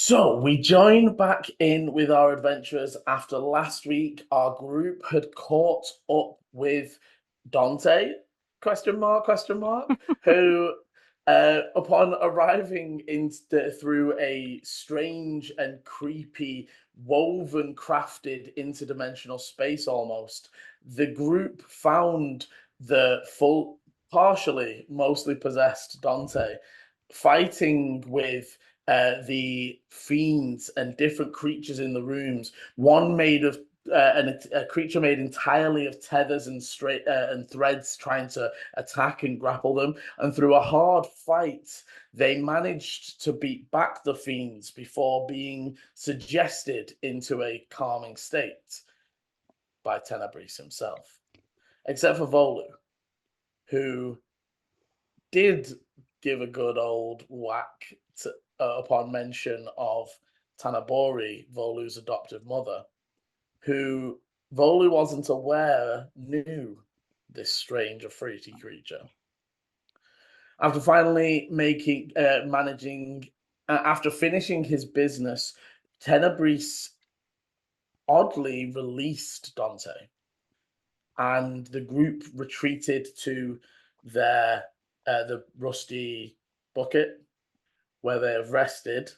So we join back in with our adventurers after last week. Our group had caught up with Dante, question mark, who, upon arriving through a strange and creepy, woven, crafted interdimensional space almost, the group found the mostly possessed Dante, fighting with the fiends and different creatures in the rooms. One made of a creature made entirely of tethers and and threads, trying to attack and grapple them. And through a hard fight, they managed to beat back the fiends before being suggested into a calming state by Tenebris himself, except for Volu, who did give a good old whack upon mention of Tanabori, Volu's adoptive mother, who Volu wasn't aware knew this strange Efreeti creature. After finally after finishing his business, Tenebris oddly released Dante, and the group retreated to the rusty bucket where they have rested.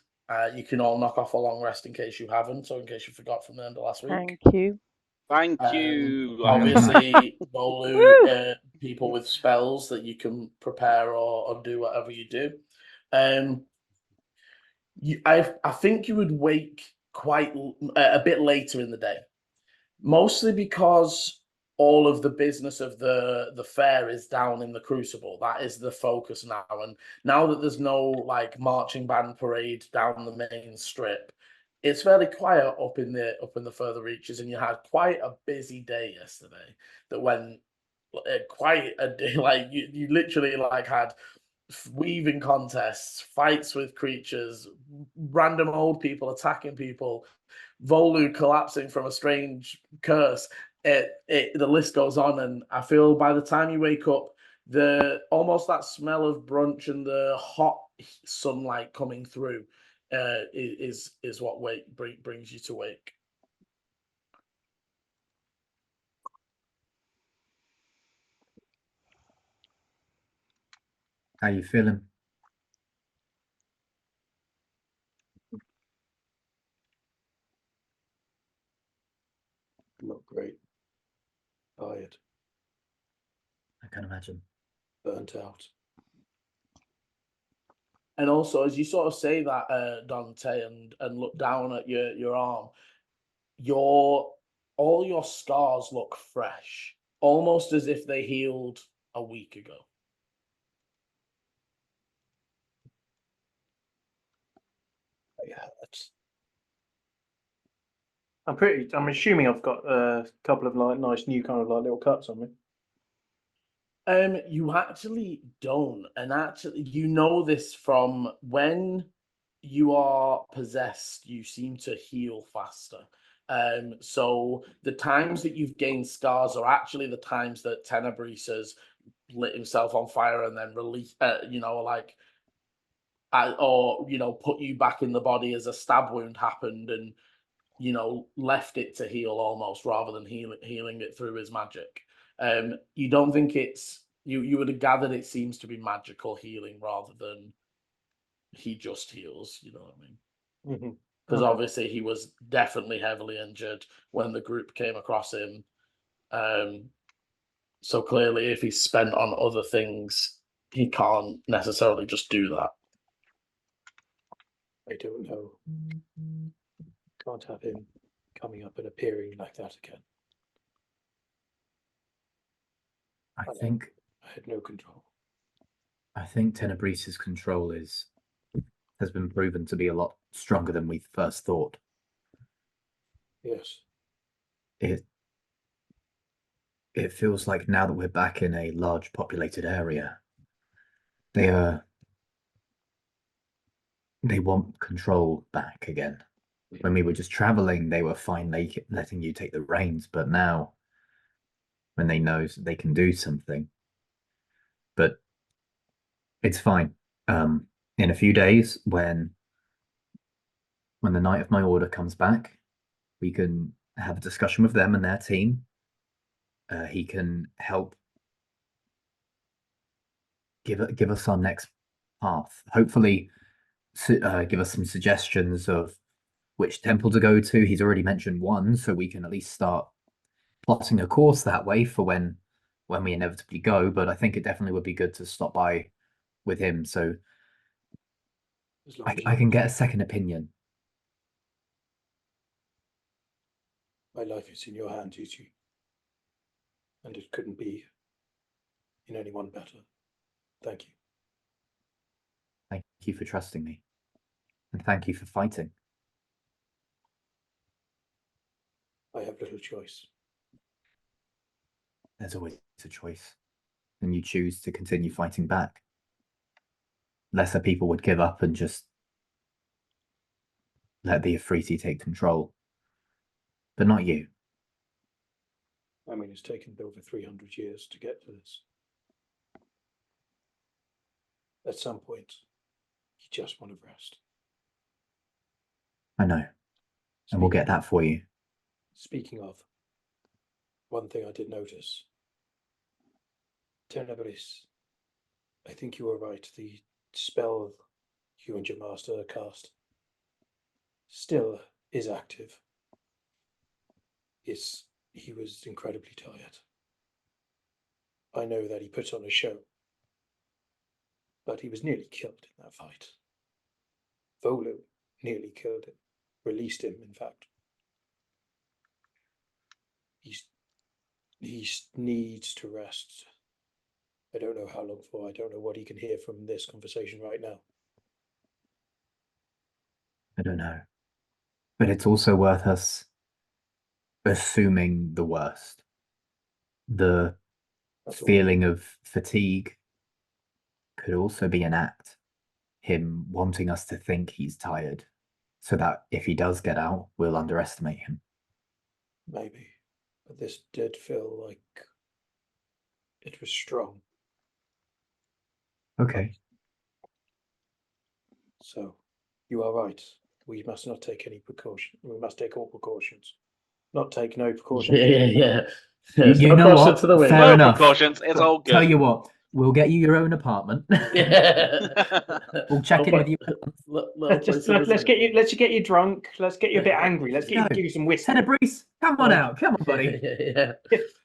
You can all knock off a long rest in case you haven't, or in case you forgot from the end of last week. Thank you. Thank you. Obviously, Bolu, people with spells that you can prepare or do whatever you do. I think you would wake quite a bit later in the day, mostly because all of the business of the fair is down in the Crucible. That is the focus now. And now that there's no like marching band parade down the main strip, it's fairly quiet up in the further reaches. And you had quite a busy day yesterday. That when quite a day, like you literally like had weaving contests, fights with creatures, random old people attacking people, Volu collapsing from a strange curse. The list goes on, and I feel by the time you wake up, the almost that smell of brunch and the hot sunlight coming through is what brings you to wake. How you feeling? Not great. Tired. I can imagine. Burnt out. And also, as you sort of say that, Dante, and look down at your arm, all your scars look fresh, almost as if they healed a week ago. It hurts. I'm assuming I've got a couple of like nice new kind of like little cuts on me. You actually don't, and actually, you know this from when you are possessed, you seem to heal faster. So the times that you've gained scars are actually the times that Tenebris has lit himself on fire and then release, put you back in the body as a stab wound happened, and left it to heal almost rather than healing it through his magic. You don't think you would have gathered it seems to be magical healing rather than he just heals, you know what I mean? Mm-hmm. Because obviously he was definitely heavily injured when the group came across him. So clearly if he's spent on other things, he can't necessarily just do that. I don't know. Can't have him coming up and appearing like that again. I think I had no control. I think Tenebris's control has been proven to be a lot stronger than we first thought. Yes. It feels like now that we're back in a large populated area, they want control back again. When we were just traveling, they were fine letting you take the reins, but now when they know they can do something. But it's fine. In a few days, when when the Knight of My Order comes back, we can have a discussion with them and their team. He can help give us our next path. Hopefully, give us some suggestions of which temple to go to. He's already mentioned one, so we can at least start plotting a course that way for when we inevitably go. But I think it definitely would be good to stop by with him, so As long as I you- can get a second opinion. My life is in your hands, Yuji. And it couldn't be in anyone better. Thank you. Thank you for trusting me, and thank you for fighting. I have little choice. There's always a choice, and you choose to continue fighting back. Lesser people would give up and just let the Efreeti take control, but not you. I mean, it's taken over 300 years to get to this. At some point, you just want to rest. I know, and we'll get that for you. Speaking of, one thing I did notice. Tenebris, I think you were right. The spell you and your master cast still is active. He was incredibly tired. I know that he put on a show, but he was nearly killed in that fight. Volu nearly killed him, released him, in fact. He needs to rest. I don't know how long for. I don't know what he can hear from this conversation right now. I don't know, but it's also worth us assuming the worst. The That's all. feeling of fatigue could also be an act. Him wanting us to think he's tired, so that if he does get out, we'll underestimate him. Maybe, but this did feel like it was strong. Okay. So, you are right. We must not take any precaution. We must take all precautions. Not take no precautions. Yeah. You no know caution what? to the wind. Fair No enough. precautions. It's all good. Tell you what, we'll get you your own apartment. Yeah. We'll check in Okay. with you. Let's get you drunk. Let's get you a bit angry. Let's No. give you some whiskey. Tenebris, come on Like- out. Come on, buddy. Yeah.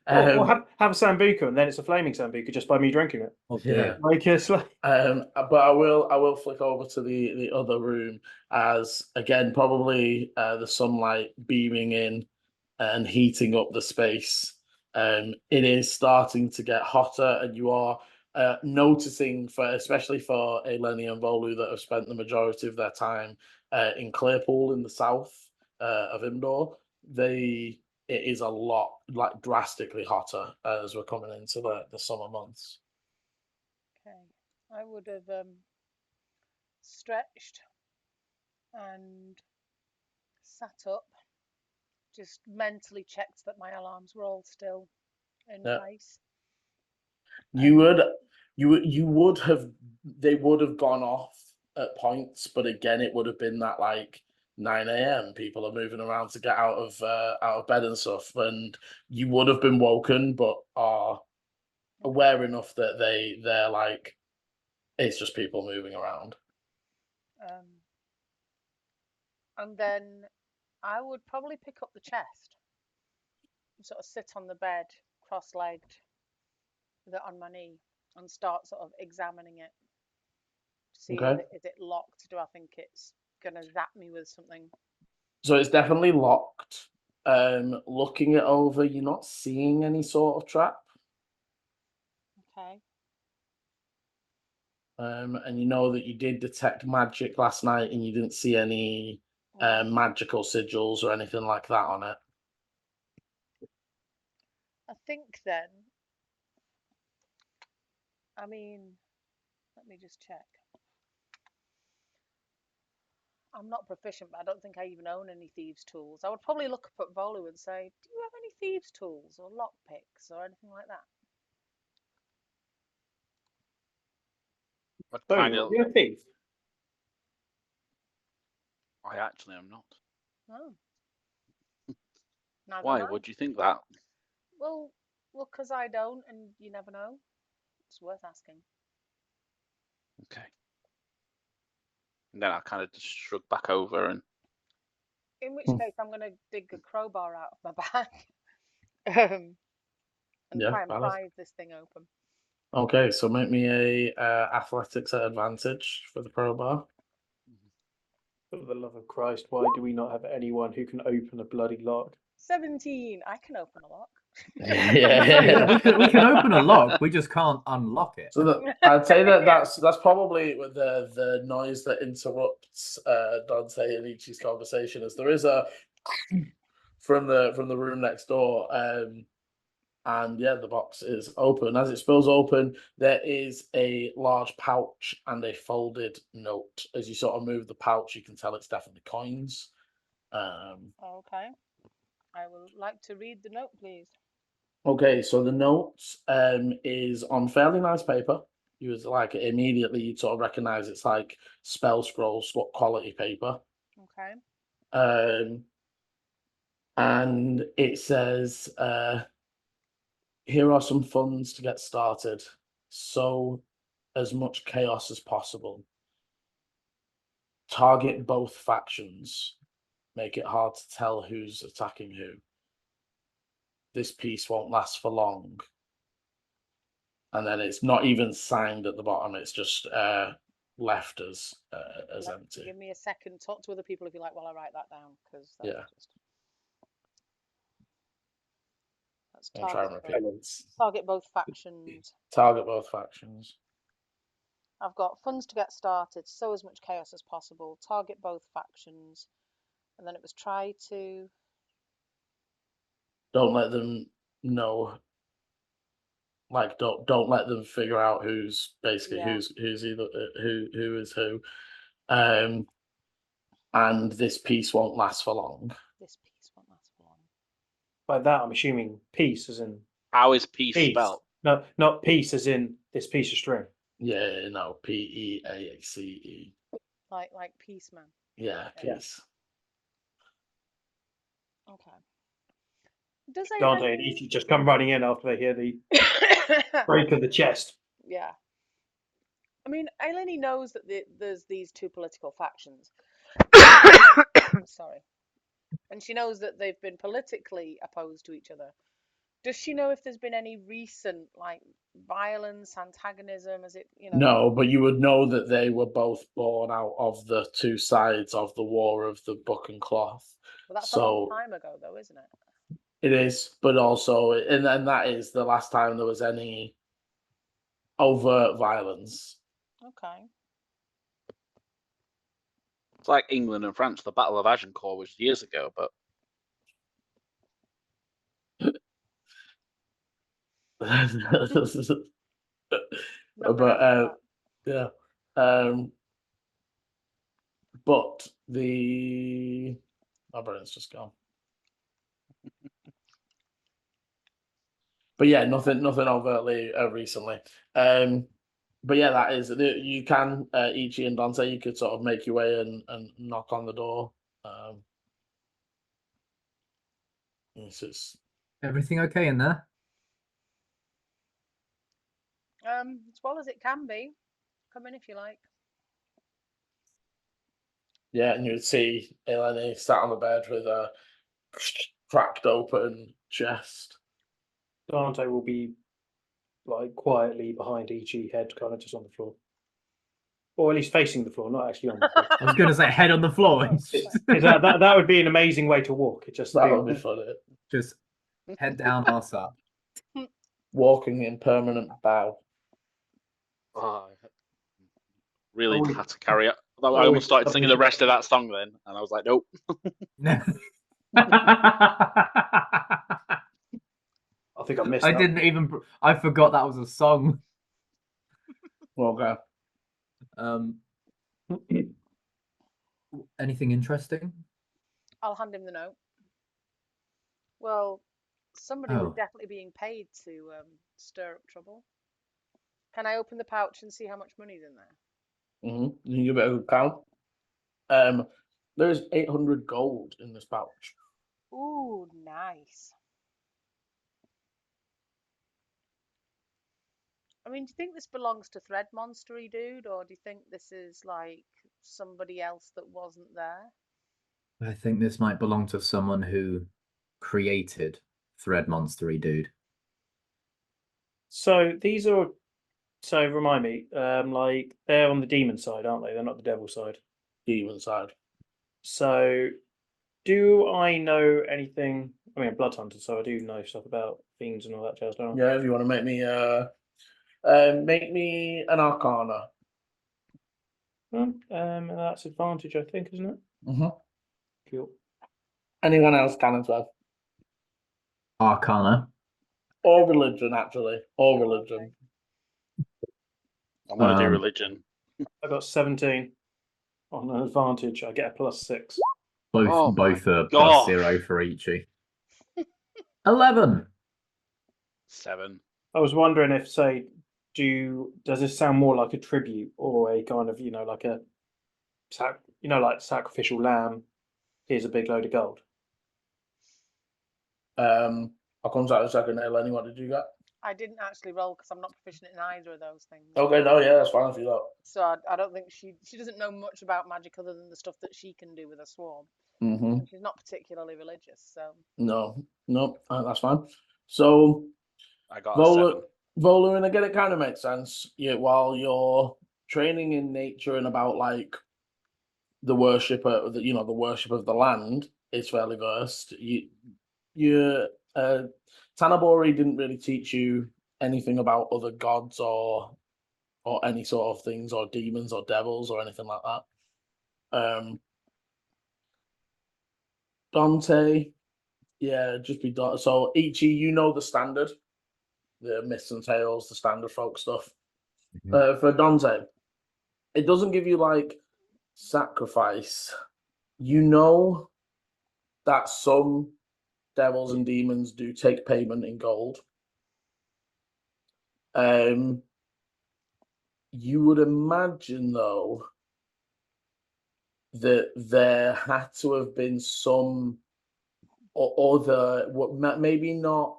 Or have a sambuca, and then it's a flaming sambuca just by me drinking it. Oh, Yeah. dear. Like it's like But I will flick over to the other room as again probably the sunlight beaming in and heating up the space. It is starting to get hotter, and you are noticing, especially for Eleni and Volu, that have spent the majority of their time in Clearpool in the south of Indore. It is a lot, like drastically hotter as we're coming into the summer months. Okay, I would have stretched and sat up, just mentally checked that my alarms were all still in Yeah. place. You would have, they would have gone off at points, but again, it would have been that like 9 a.m. People are moving around to get out of bed and stuff, and you would have been woken, but are aware enough that they're like, it's just people moving around. And then I would probably pick up the chest, sort of sit on the bed, cross-legged, with it on my knee, and start sort of examining it to see Okay. is it locked? Do I think it's gonna zap me with something? So it's definitely locked. Looking it over, you're not seeing any sort of trap. Okay. And you know that you did detect magic last night, and you didn't see any magical sigils or anything like that on it. I think then, I mean, let me just check. I'm not proficient, but I don't think I even own any thieves' tools. I would probably look up at Volu and say, do you have any thieves' tools or lockpicks or anything like that? What Volu, kind are of you a thief? I actually am not. Oh. Neither Why am I. would you think that? Well, because I don't, and you never know. It's worth asking. Okay. And then I kind of just shrug back over and In which Hmm. case, I'm going to dig a crowbar out of my bag and Yeah, try and valid. prise this thing open. Okay, so make me a athletics at advantage for the crowbar. For the love of Christ, why do we not have anyone who can open a bloody lock? 17. I can open a lock. Yeah. We can open a lock, we just can't unlock it. So that, I'd say that that's probably the noise that interrupts Dante and Ichi's conversation, as there is a from the room next door, and yeah, the box is open. As it spills open, there is a large pouch and a folded note. As you sort of move the pouch, you can tell it's definitely coins. Okay. I would like to read the note, please. Okay, so the note is on fairly nice paper. You was like immediately you'd sort of recognize it's like spell scroll quality paper. Okay. And it says, here are some funds to get started. Sow as much chaos as possible. Target both factions. Make it hard to tell who's attacking who. This piece won't last for long. And then it's not even signed at the bottom. It's just left as empty. Give me a second. Talk to other people if you like while I write that down, because Yeah. That's I'll try and target both factions. Target both factions. I've got funds to get started. Sow as much chaos as possible. Target both factions, and then it was try to. Don't let them know. Like don't let them figure out who's basically Yeah. who's either who is who. And this piece won't last for long. This piece won't last for long. By that, I'm assuming peace as in how is peace peace. spelled? No, not peace as in this piece of string. Yeah, no, PEACE. Like peace, man. Yeah, peace. Okay. Does Dante and Ichi just come running in after they hear the break of the chest. Yeah. I mean, Eleni knows that there's these two political factions. Sorry. And she knows that they've been politically opposed to each other. Does she know if there's been any recent, like, violence, antagonism? Is it, No, but you would know that they were both born out of the two sides of the War of the Book and Cloth. Well, that's a long time ago, though, isn't it? It is, but also, and that is the last time there was any overt violence. Okay. It's like England and France. The Battle of Agincourt was years ago, but Yeah. But my brain's just gone. But yeah, nothing overtly recently. But yeah, that is you can Ichi and Dante. You could sort of make your way and knock on the door. It's Everything okay in there? As well as it can be. Come in if you like. Yeah, and you'd see Eleni sat on the bed with a cracked open chest. Dante will be like quietly behind Ichi, head kind of just on the floor. Or at least facing the floor, not actually on the floor. I was going to say head on the floor. that would be an amazing way to walk. It just That would be funny. Just head down, arse up. Walking in permanent bow. really had to carry it. I almost started singing the rest of that song then, and I was like, nope. I think I missed. I forgot that was a song. Okay. Anything interesting? I'll hand him the note. Well, somebody was definitely being paid to stir up trouble. Can I open the pouch and see how much money's in there? You can give it a good count. There's 800 gold in this pouch. Ooh, nice. I mean, do you think this belongs to Thread Monstery Dude, or do you think this is like somebody else that wasn't there? I think this might belong to someone who created Thread Monstery Dude. So these are. So remind me, like they're on the demon side, aren't they? They're not the devil side. Demon side. So, do I know anything? I mean, a blood hunter, so I do know stuff about fiends and all that jazz, don't I? Yeah, if you want to make me an Arcana. And that's advantage, I think, isn't it? Mm-hmm. Cool. Anyone else can as well. Arcana. Or religion, actually. Or religion. I'm going to do religion. I got 17 on an advantage. I get a +6. Both Oh both my are gosh. +0 for Ichi. 11. 7. I was wondering if, say, does this sound more like a tribute or a kind of, like a like sacrificial lamb? Here's a big load of gold. I'll come to that in a second. Eleni, what did you get? I didn't actually roll because I'm not proficient in either of those things. Okay, no, yeah, that's fine if you don't. So I don't think she doesn't know much about magic other than the stuff that she can do with a swarm. Mm-hmm. And she's not particularly religious, so. No, that's fine. So, I got a 7. Vola, and again, it kind of makes sense. Yeah, while you're training in nature and about like the worship of the worship of the land is fairly versed. Tanabori didn't really teach you anything about other gods or any sort of things or demons or devils or anything like that. Dante, yeah, just be Dante. So Ichi, you know the standard, the myths and tales, the standard folk stuff. For Dante, it doesn't give you like sacrifice. You know that some devils and demons do take payment in gold. You would imagine though that there had to have been some other, maybe not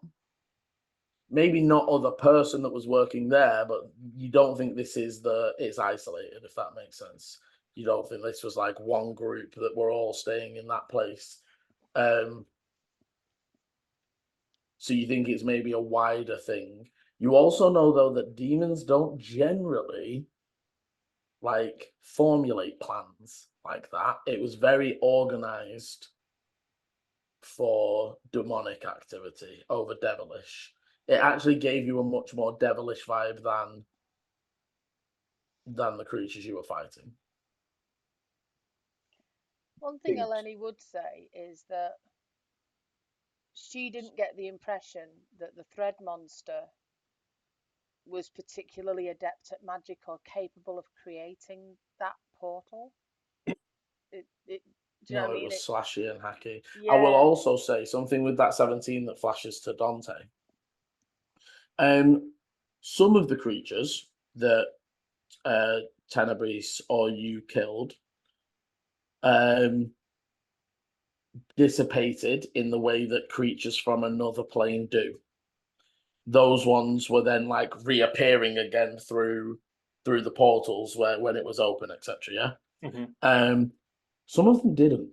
other person that was working there, but you don't think this is it's isolated, if that makes sense. You don't think this was like one group that were all staying in that place. So you think it's maybe a wider thing. You also know though that demons don't generally like formulate plans like that. It was very organized for demonic activity over devilish. It actually gave you a much more devilish vibe than the creatures you were fighting. One thing Eleni would say is that she didn't get the impression that the Thread Monster was particularly adept at magic or capable of creating that portal. Do you know what I mean? It was slashy and hacky. Yeah. I will also say something with that 17 that flashes to Dante. Some of the creatures that Tenebris or you killed dissipated in the way that creatures from another plane do. Those ones were then like reappearing again through the portals when it was open, etc. Yeah. Mm-hmm. Some of them didn't.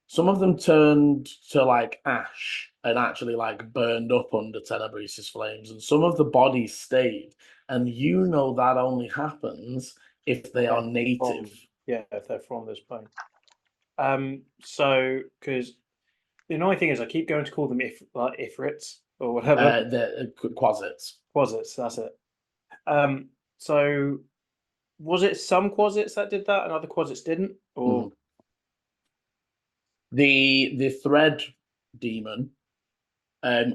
Some of them turned to like ash and actually like burned up under Tenebris's flames, and some of the bodies stayed. And you know that only happens if they are native. If they're from this plane. So because the annoying thing is, I keep going to call them Ifrits or whatever. The Quasits. Quasits, that's it. So was it some Quasits that did that and other Quasits didn't, or? The thread demon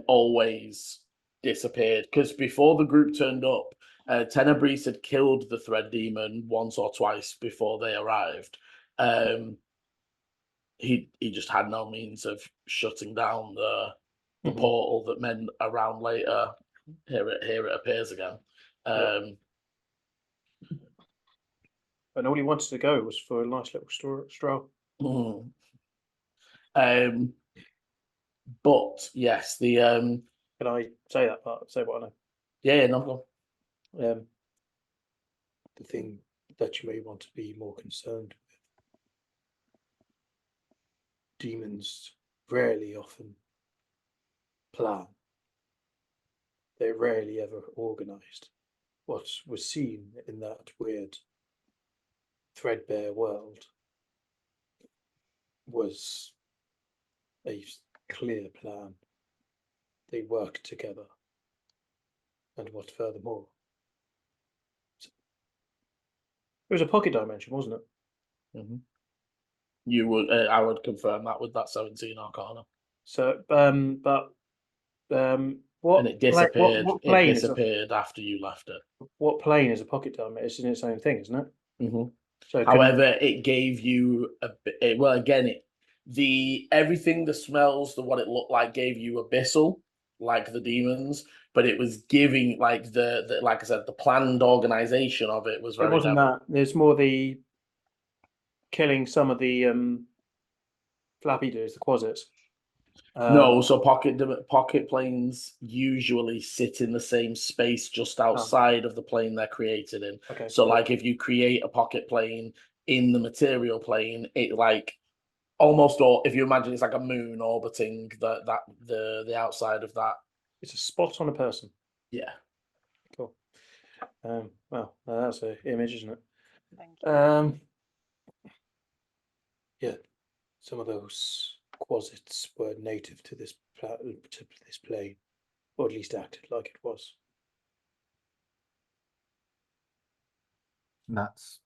always disappeared because before the group turned up, Tenebris had killed the thread demon once or twice before they arrived. He just had no means of shutting down the portal that meant around later. Here it appears again. and all he wanted to go was for a nice little stroll. Mm. But yes, the Can I say that part? Say what I know. yeah, no, go on. The thing that you may want to be more concerned with. Demons rarely often plan. They're rarely ever organized. What was seen in that weird, threadbare world was a clear plan. They worked together. And what furthermore? It was a pocket dimension, wasn't it? You would, I would confirm that with that 17 Arcana. So, what? And it disappeared. What It plane disappeared after you left it. What plane is a pocket dimension? It's in its own thing, isn't it? So, However, it gave you a bit. Well, again, everything, the smells, what it looked like, gave you abyssal, like the demons. But it was giving like the like I said, the planned organization of it was very. it wasn't devil. that. There's more the killing some of the flappy dudes, the quasits. No, so pocket planes usually sit in the same space just outside of the plane they're created in. Okay. So, like, if you create a pocket plane in the material plane, it like almost, or if you imagine it's like a moon orbiting the outside of that. It's a spot on a person. Yeah. Cool. Well, that's an image, isn't it? Thank you. Yeah, some of those quasits were native to this plane, or at least acted like it was. That's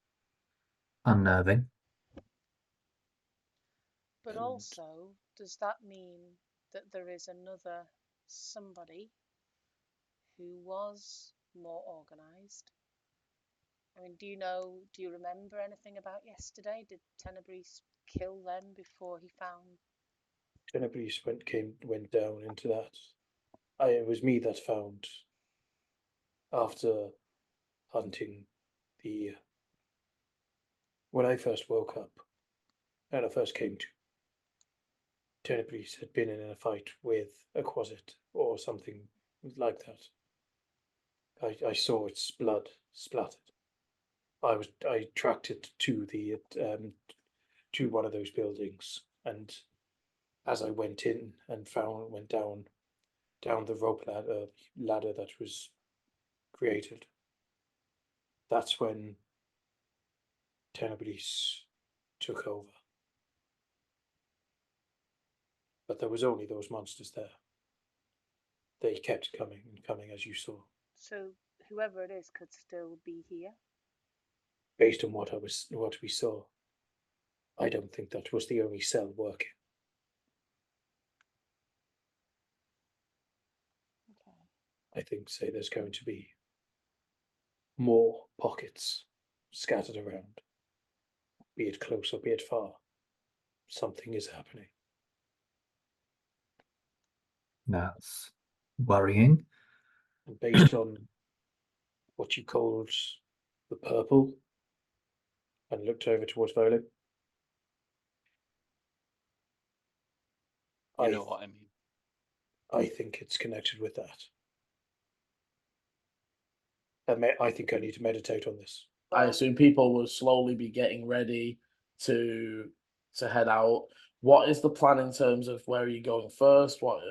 unnerving. But also, does that mean that there is another somebody who was more organized? I mean, do you remember anything about yesterday? Did Tenebris kill them before he found? Tenebris went down into that. It was me that found, after hunting when I first woke up and I first came to, Tenebris had been in a fight with a quasit or something like that. I saw its blood splattered. I tracked it to to one of those buildings, and as I went in and went down the rope ladder that was created, that's when Tenebris took over. But there was only those monsters there. They kept coming and coming, as you saw. So whoever it is could still be here. Based on what we saw, I don't think that was the only cell working. Okay. I think there's going to be more pockets scattered around, be it close or be it far. Something is happening. That's worrying. And based on what you called the purple, and looked over towards Volin, You know what I mean. I think it's connected with that. I think I need to meditate on this. I assume people will slowly be getting ready to head out. What is the plan in terms of where are you going first? What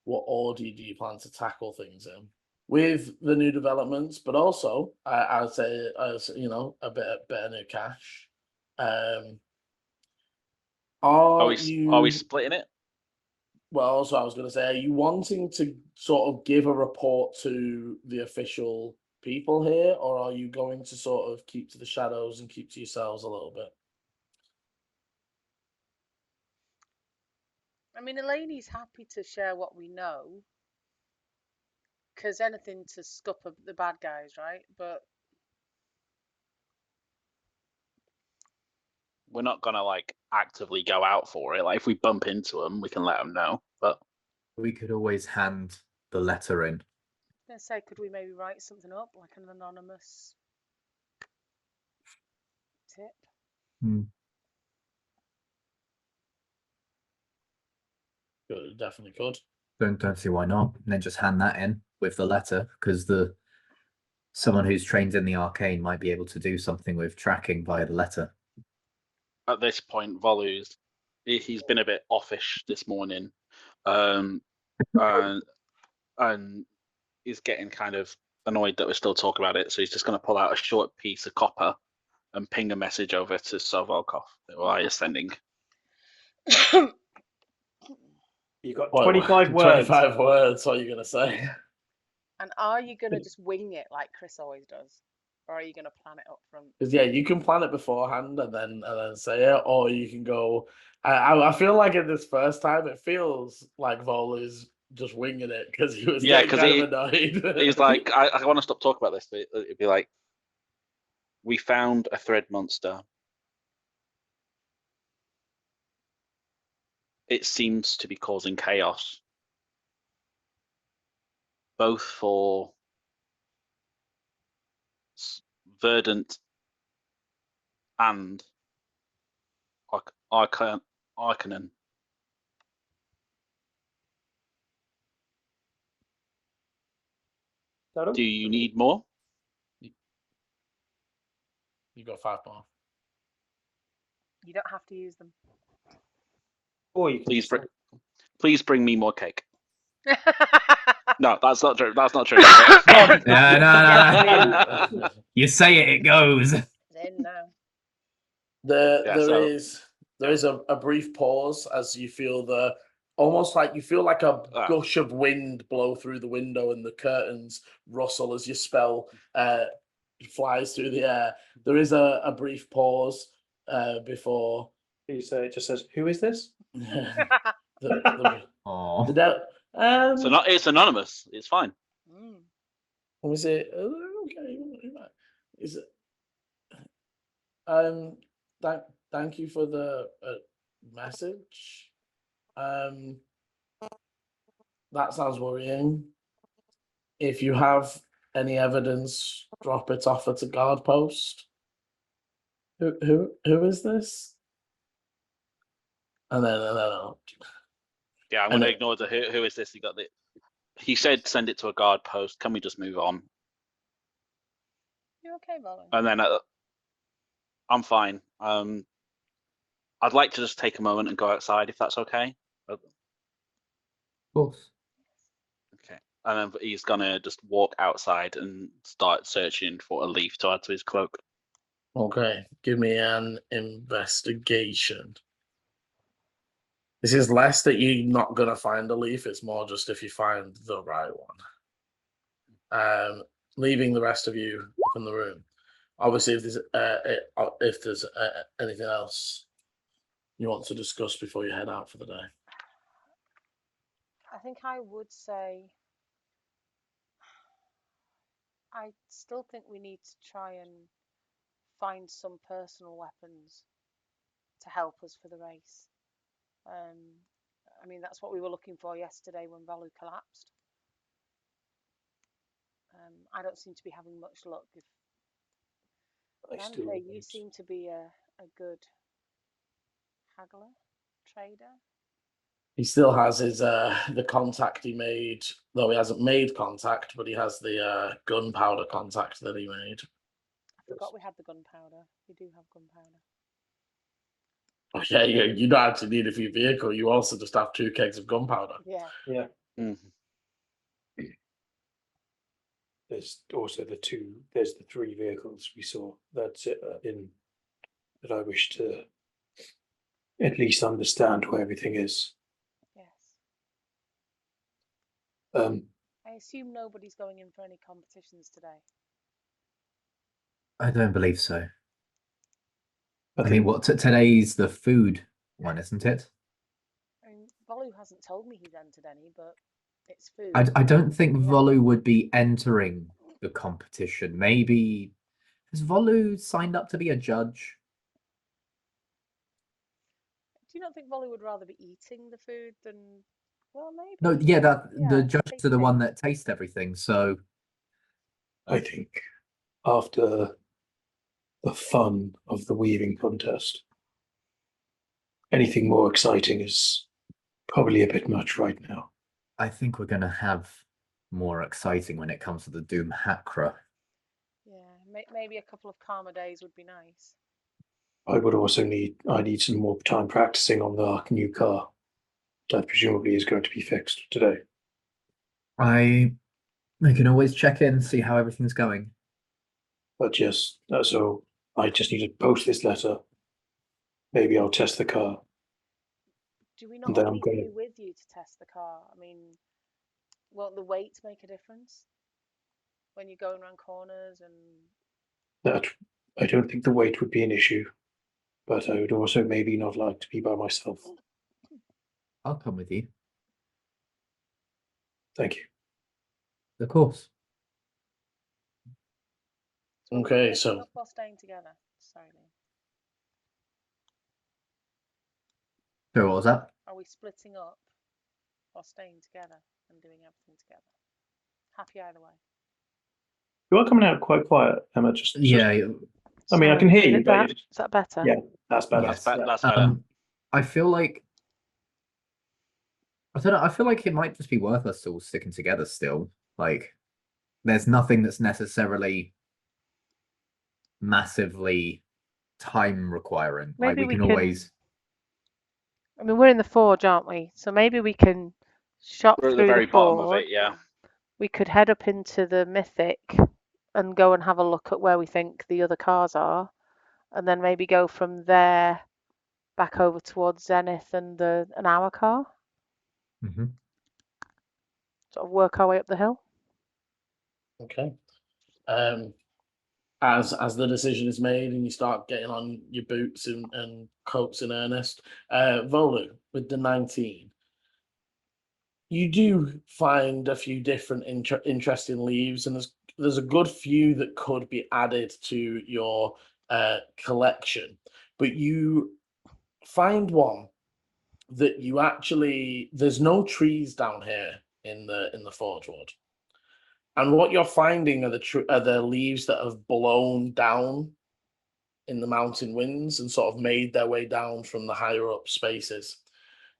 order do you plan to tackle things in with the new developments? But also, I'd say, as you know, a bit of new cash. Are we splitting it? Well, also, I was going to say, are you wanting to sort of give a report to the official people here, or are you going to sort of keep to the shadows and keep to yourselves a little bit? I mean, Elaine's happy to share what we know, because anything to scupper the bad guys, right? But We're not gonna like actively go out for it. Like if we bump into them, we can let them know. But We could always hand the letter in. I was going to say, could we maybe write something up, like an anonymous tip. Good, definitely could. Don't see why not. And then just hand that in with the letter, because someone who's trained in the arcane might be able to do something with tracking via the letter. At this point, he's been a bit offish this morning, and he's getting kind of annoyed that we're still talking about it. So he's just going to pull out a short piece of copper and ping a message over to Sovolkov while you're sending. You got What, 25 words. 25 words, what are you going to say? And are you going to just wing it like Chris always does? Or are you going to plan it up front? Because yeah, you can plan it beforehand and then say it, or you can go. I feel like in this first time, it feels like Volu's just winging it because he was getting kind of annoyed. He's like, I want to stop talking about this, but it'd be like, we found a thread monster. It seems to be causing chaos, both for Verdant and Arcanen. Do you need more? You got 5 more. You don't have to use them. Or you can Please bring me more cake. No, that's not true. That's not true. No. You say it, it goes. Then now. There is a brief pause as you feel almost like you feel like a gush of wind blow through the window and the curtains rustle as your spell flies through the air. There is a brief pause before. It just says, "Who is this?" It's anonymous. It's fine. Was it okay? Is it? Thank you for the message. That sounds worrying. If you have any evidence, drop it off at a guard post. Who is this? And then yeah, I'm going to ignore the who is this. He said send it to a guard post. Can we just move on? You okay, Molly? And then I'm fine. I'd like to just take a moment and go outside if that's okay. Of course. Okay. And then he's gonna just walk outside and start searching for a leaf to add to his cloak. Okay, give me an investigation. This is less that you're not gonna find a leaf. It's more just if you find the right one. Leaving the rest of you up in the room. Obviously, if there's anything else you want to discuss before you head out for the day. I think I would say I still think we need to try and find some personal weapons to help us for the race. I mean, that's what we were looking for yesterday when Valu collapsed. I don't seem to be having much luck. Dante, you seem to be a good haggler, trader. He still has his the contact he made, though he hasn't made contact, but he has the gunpowder contact that he made. I forgot we had the gunpowder. We do have gunpowder. Oh, yeah, you don't actually need it for your vehicle. You also just have 2 kegs of gunpowder. Yeah. Yeah. Mm-hmm. There's also there's the 3 vehicles we saw. That's it that I wish to at least understand where everything is. Yes. I assume nobody's going in for any competitions today. I don't believe so. I mean, today's the food one, isn't it? I mean, Volu hasn't told me he's entered any, but it's food. I don't think Volu would be entering the competition. Maybe has Volu signed up to be a judge? Do you not think Volu would rather be eating the food than? Well, maybe. No, the judges are the one that taste everything. So I think after the fun of the weaving contest. Anything more exciting is probably a bit much right now. I think we're going to have more exciting when it comes to the Doom Hakra. Yeah, maybe a couple of calmer days would be nice. I need some more time practicing on the new car. That presumably is going to be fixed today. I can always check in, see how everything's going. But yes, so I just need to post this letter. Maybe I'll test the car. Do we not And then all I'm need to gonna- be with you to test the car? I mean, won't the weight make a difference when you're going around corners and That I don't think the weight would be an issue, but I would also maybe not like to be by myself. I'll come with you. Thank you. Of course. so are we Okay, splitting so up or staying together? Sorry, Liam. So what was that? Are we splitting up or staying together and doing everything together? Happy either way. You are coming out quite quiet, Emma. Yeah. I mean, I Sorry, can hear is you, it but that? Is that better? yeah, that's better. Yes. That's better. I feel like I don't know. I feel like it might just be worth us all sticking together still. Like, there's nothing that's necessarily massively time requiring. Like, Maybe we we can can. always. I mean, we're in the forge, aren't we? So maybe we can shop We're at the through the very bottom of forge. it, yeah. We could head up into the Mythic and go and have a look at where we think the other cars are, and then maybe go from there back over towards Zenith and an hour car. Mhm. Sort of work our way up the hill. okay. As the decision is made and you start getting on your boots and coats in earnest, Volu with the 19, you do find a few different interesting leaves, and there's a good few that could be added to your collection, but you find one that you actually there's no trees down here in the forge wood. And what you're finding are the leaves that have blown down in the mountain winds and sort of made their way down from the higher up spaces.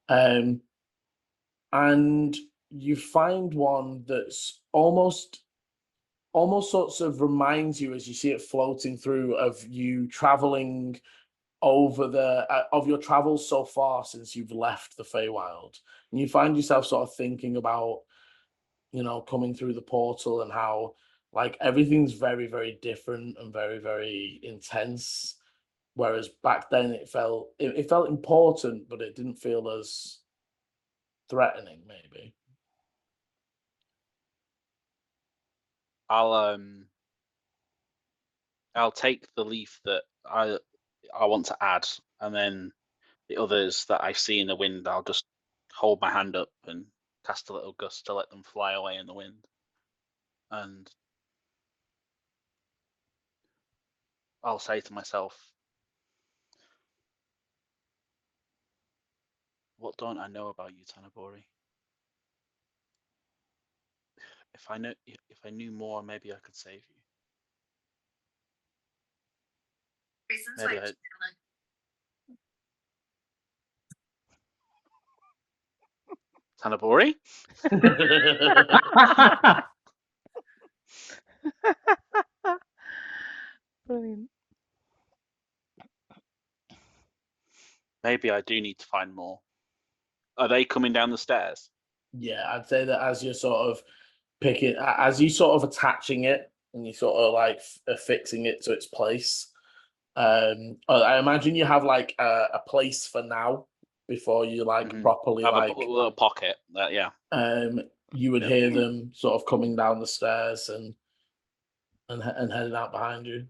And you find one that's almost sorts of reminds you, as you see it floating through, of you traveling over of your travels so far since you've left the Feywild. And you find yourself sort of thinking about, coming through the portal and how like everything's very, very different and very, very intense. Whereas back then it felt important, but it didn't feel as threatening, maybe. I'll take the leaf that I want to add, and then the others that I see in the wind, I'll just hold my hand up and cast a little gust to let them fly away in the wind. And I'll say to myself, what don't I know about you, Tanabori? If I knew more, maybe I could save you. Maybe I... Tanabori? Brilliant. Maybe I do need to find more. Are they coming down the stairs? Yeah, I'd say that as you're sort of as you sort of attaching it and you sort of like affixing it to its place. I imagine you have like a place for now before you like properly I have like a little pocket. Yeah. You would hear them sort of coming down the stairs and heading out behind you.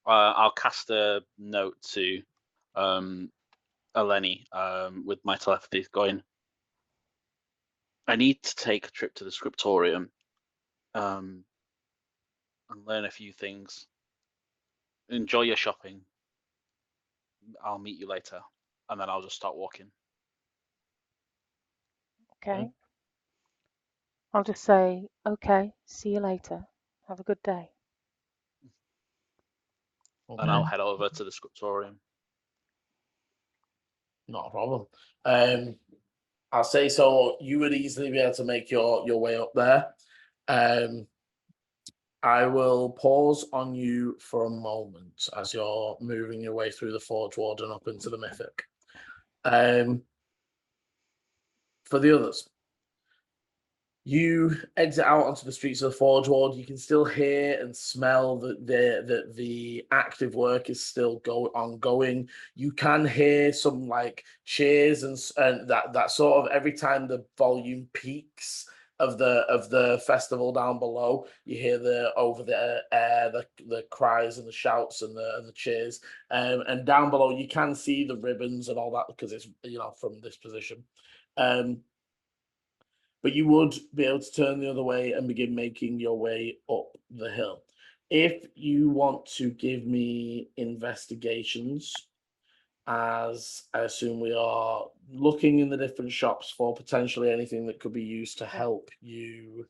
I'll cast a note to Eleni with my telepathy going, I need to take a trip to the scriptorium and learn a few things. Enjoy your shopping. I'll meet you later. And then I'll just start walking. Okay. I'll just say, okay, see you later. Have a good day. and I'll head over to the scriptorium. Not a problem. I'll say so. You would easily be able to make your way up there. I will pause on you for a moment as you're moving your way through the Forge Ward and up into the Mythic. For the others, you exit out onto the streets of the Forge Ward. You can still hear and smell that the active work is still ongoing. You can hear some like cheers and that sort of every time the volume peaks of the festival down below, you hear over the air the cries and the shouts and the cheers. And down below you can see the ribbons and all that because it's from this position. But you would be able to turn the other way and begin making your way up the hill. If you want to give me investigations, as I assume we are looking in the different shops for potentially anything that could be used to help you.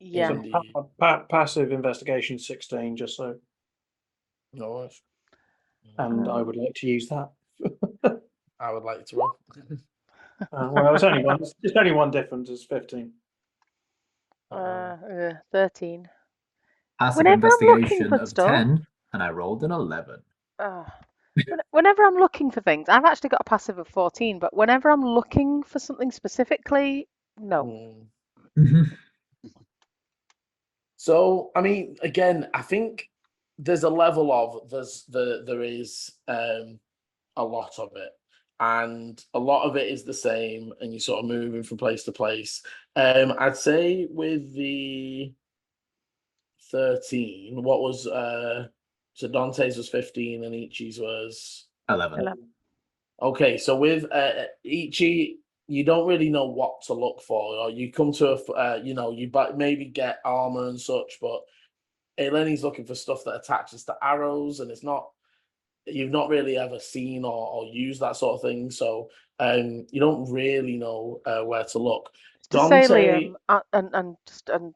Yeah. in the... Passive investigation 16, just so. No worries. And I would like to use that. I would like to roll. Well, it's only one. It's only one difference. It's 15. 13. Passive Whenever I'm looking investigation for of stuff- 10, and I rolled an 11. Whenever I'm looking for things, I've actually got a passive of 14, but whenever I'm looking for something specifically, no. So, I mean, again, I think there's a level of there is a lot of it, and a lot of it is the same, and you're sort of moving from place to place. I'd say with the 13, what was so Dante's was 15 and Ichi's was 11. Okay, so with Ichi, you don't really know what to look for, or you come to you maybe get armor and such, but Eleni's looking for stuff that attaches to arrows, and you've not really ever seen or used that sort of thing, so you don't really know where to look. To say, Dante, Liam,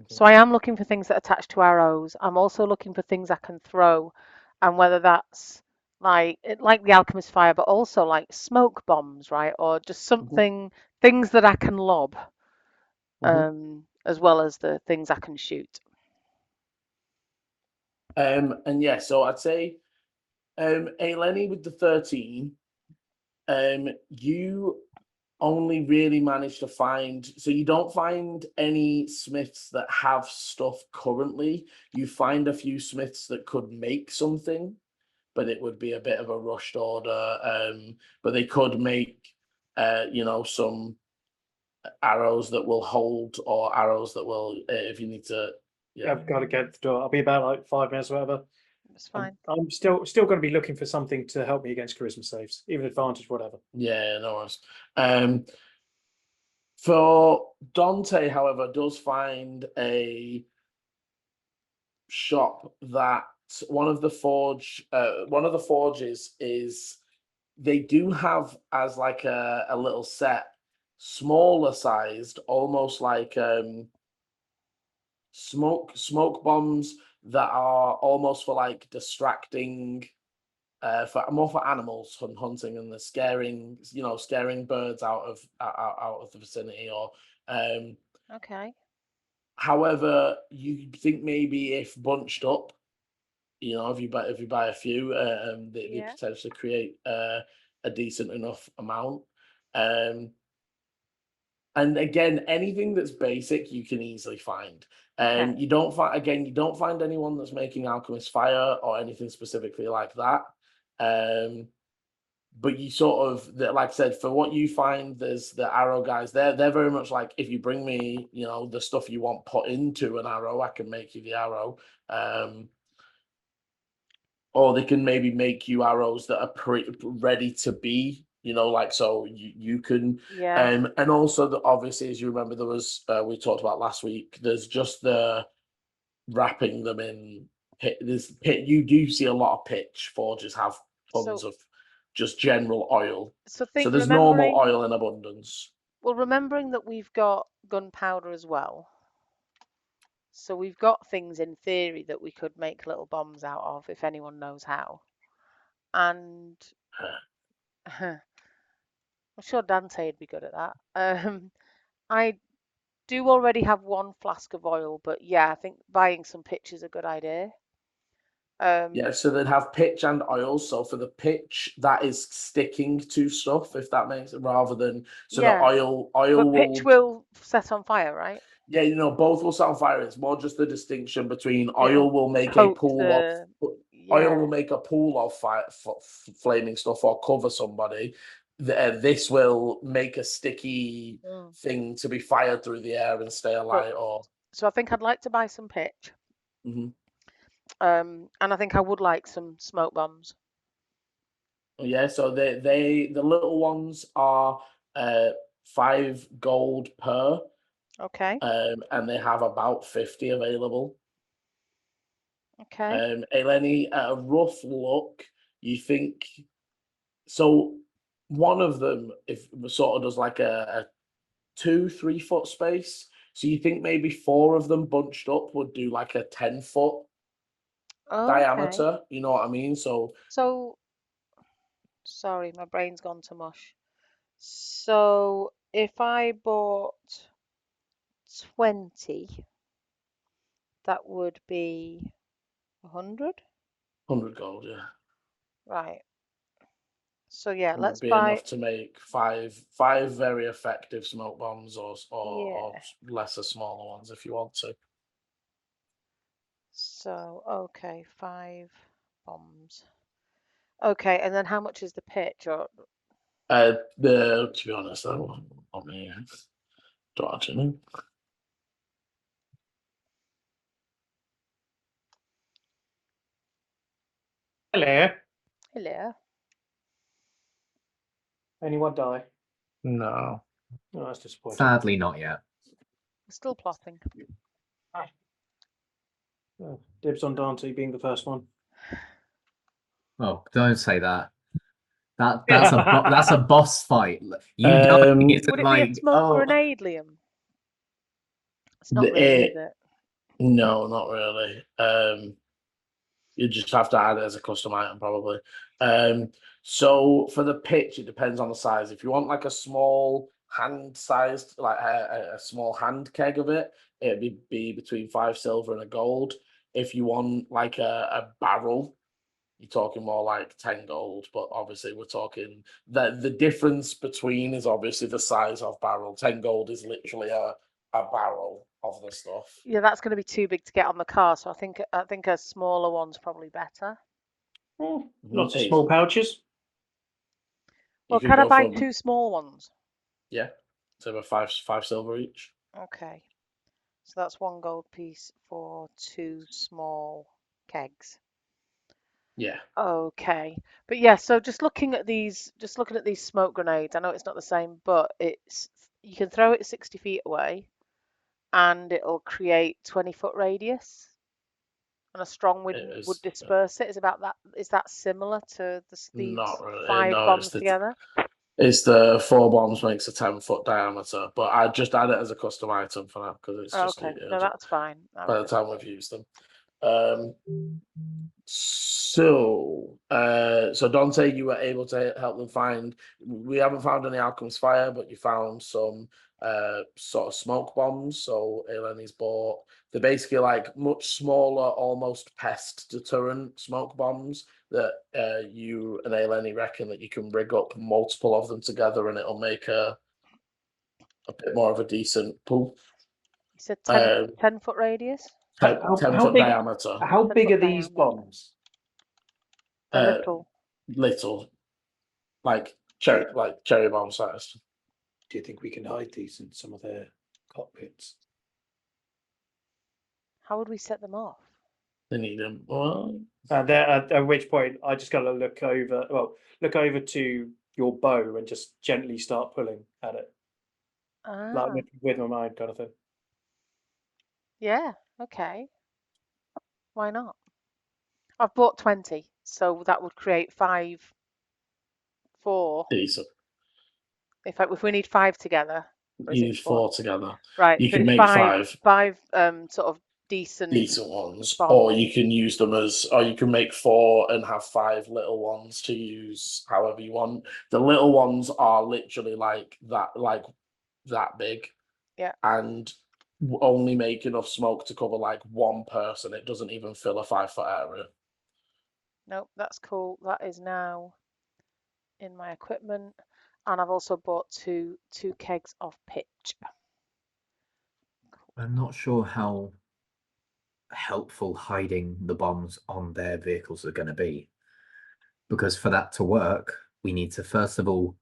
so I am looking for things that attach to arrows. I'm also looking for things I can throw, and whether that's like the alchemist fire, but also like smoke bombs, right? Or just something, things that I can lob, as well as the things I can shoot. and yeah, so I'd say Eleni with the 13, you only really manage to find, so you don't find any smiths that have stuff currently. You find a few smiths that could make something, but it would be a bit of a rushed order. But they could make some arrows that will hold, or arrows that will if you need to. Yeah, I've got to get the door. I'll be about like 5 minutes or whatever. That's fine. I'm still going to be looking for something to help me against charisma saves, even advantage, whatever. Yeah, no worries. For Dante, however, does find a shop that one of the forges is, they do have as like a little set, smaller sized, almost like smoke bombs that are almost for like distracting, for animals hunting, and the scaring birds out of the vicinity, or Okay. however, you think maybe if bunched up, if you buy a few, they potentially create a decent enough amount. And again, anything that's basic you can easily find. You don't find anyone that's making alchemist fire or anything specifically like that. But you sort of, like I said, for what you find, there's the arrow guys. They're very much like, if you bring me, the stuff you want put into an arrow, I can make you the arrow. Or they can maybe make you arrows that are ready to be, so you can. Yeah. And also, obviously, as you remember, there was we talked about last week. There's just the wrapping them in pit. There's pit. You do see a lot of pitch forges have tons of just general oil. So there's normal oil in abundance. Well, remembering that we've got gunpowder as well. So we've got things in theory that we could make little bombs out of if anyone knows how. And I'm sure Dante'd be good at that. I do already have one flask of oil, but yeah, I think buying some pitch is a good idea. Yeah, so they'd have pitch and oil. So for the pitch, that is sticking to stuff, if that makes it, rather than so Yeah, the oil but pitch will set on fire, right? Yeah, both will set on fire. It's more just the distinction between It'll oil will make a coat pool the of oil will yeah. make a pool of fire, flaming stuff or cover somebody. This will make a sticky Mm. thing to be fired through the air and stay alight. So I think I'd like to buy some pitch. Mhm. And I think I would like some smoke bombs. Yeah, so the little ones are 5 gold per, Okay. and they have about 50 available. Okay. Eleni, at a rough look, you think so? One of them, if sort of does like a 2-3 foot space. So you think maybe 4 of them bunched up would do like a 10-foot Okay. diameter. You know what I mean? So sorry, my brain's gone to mush. So if I bought 20, that would be 100. 100 gold, yeah. Right. So yeah, Would let's be buy. enough to make five very effective smoke bombs or Yeah. lesser smaller ones if you want to. So okay, 5 bombs. Okay, and then how much is the pitch? Or To be honest, I don't actually know. Hello. hello. Anyone die? No. Oh, that's disappointing. Sadly, not yet. We're still plotting. Oh, dibs on Dante being the first one. Oh, don't say that. That's a boss fight. You Um, isn't Would it be a like smoke grenade, Liam? It's not The- really, is it? No, not really. You just have to add it as a custom item, probably. So for the pitch, it depends on the size. If you want like a small hand-sized, like a small hand keg of it, it'd be between 5 silver and a gold. If you want like a barrel, you're talking more like 10 gold. But obviously, we're talking the difference between is obviously the size of barrel. 10 gold is literally a barrel of the stuff. Yeah, that's going to be too big to get on the car. So I think a smaller one's probably better. Lots of small pouches. Well, can I buy 2 small ones? Yeah, so about 5 silver each. Okay. So that's 1 gold piece for 2 small kegs. Yeah. Okay. But yeah, so just looking at these smoke grenades, I know it's not the same, but you can throw it 60 feet away and it'll create 20-foot radius. And a strong wind would disperse it. Is that similar to these Not really. 5 No, bombs together? It's the 4 bombs makes a 10-foot diameter, but I just add it as a custom item for now because it's just Okay. No, that's fine. by the time we've used them. So Dante, you were able to help them find. We haven't found any Alchemist's Fire, but you found some sort of smoke bombs. So Eleni's bought. They're basically like much smaller, almost pest deterrent smoke bombs that you and Eleni reckon that you can rig up multiple of them together, and it'll make a bit more of a decent pool. You said 10-foot radius? 10-foot diameter. How big are these bombs? They're Little, like cherry bomb sized. Do you think we can hide these in some of their cockpits? How would we set them off? They need them. Well, At which point I just gotta look over to your bow and just gently start pulling at it. Like with my mind kind of thing. Yeah, okay. Why not? I've bought 20, so that would create 5, 4. decent. If we need 5 together. You need 4 together. Right. You so can it's make 5. 5 sort of decent ones, bombs. or you can use them or you can make 4 and have 5 little ones to use however you want. The little ones are literally like that big, Yeah. and only make enough smoke to cover like one person. It doesn't even fill a 5-foot area. Nope, that's cool. That is now in my equipment, and I've also bought two kegs of pitch. I'm not sure how helpful hiding the bombs on their vehicles are going to be, because for that to work, we need to first of all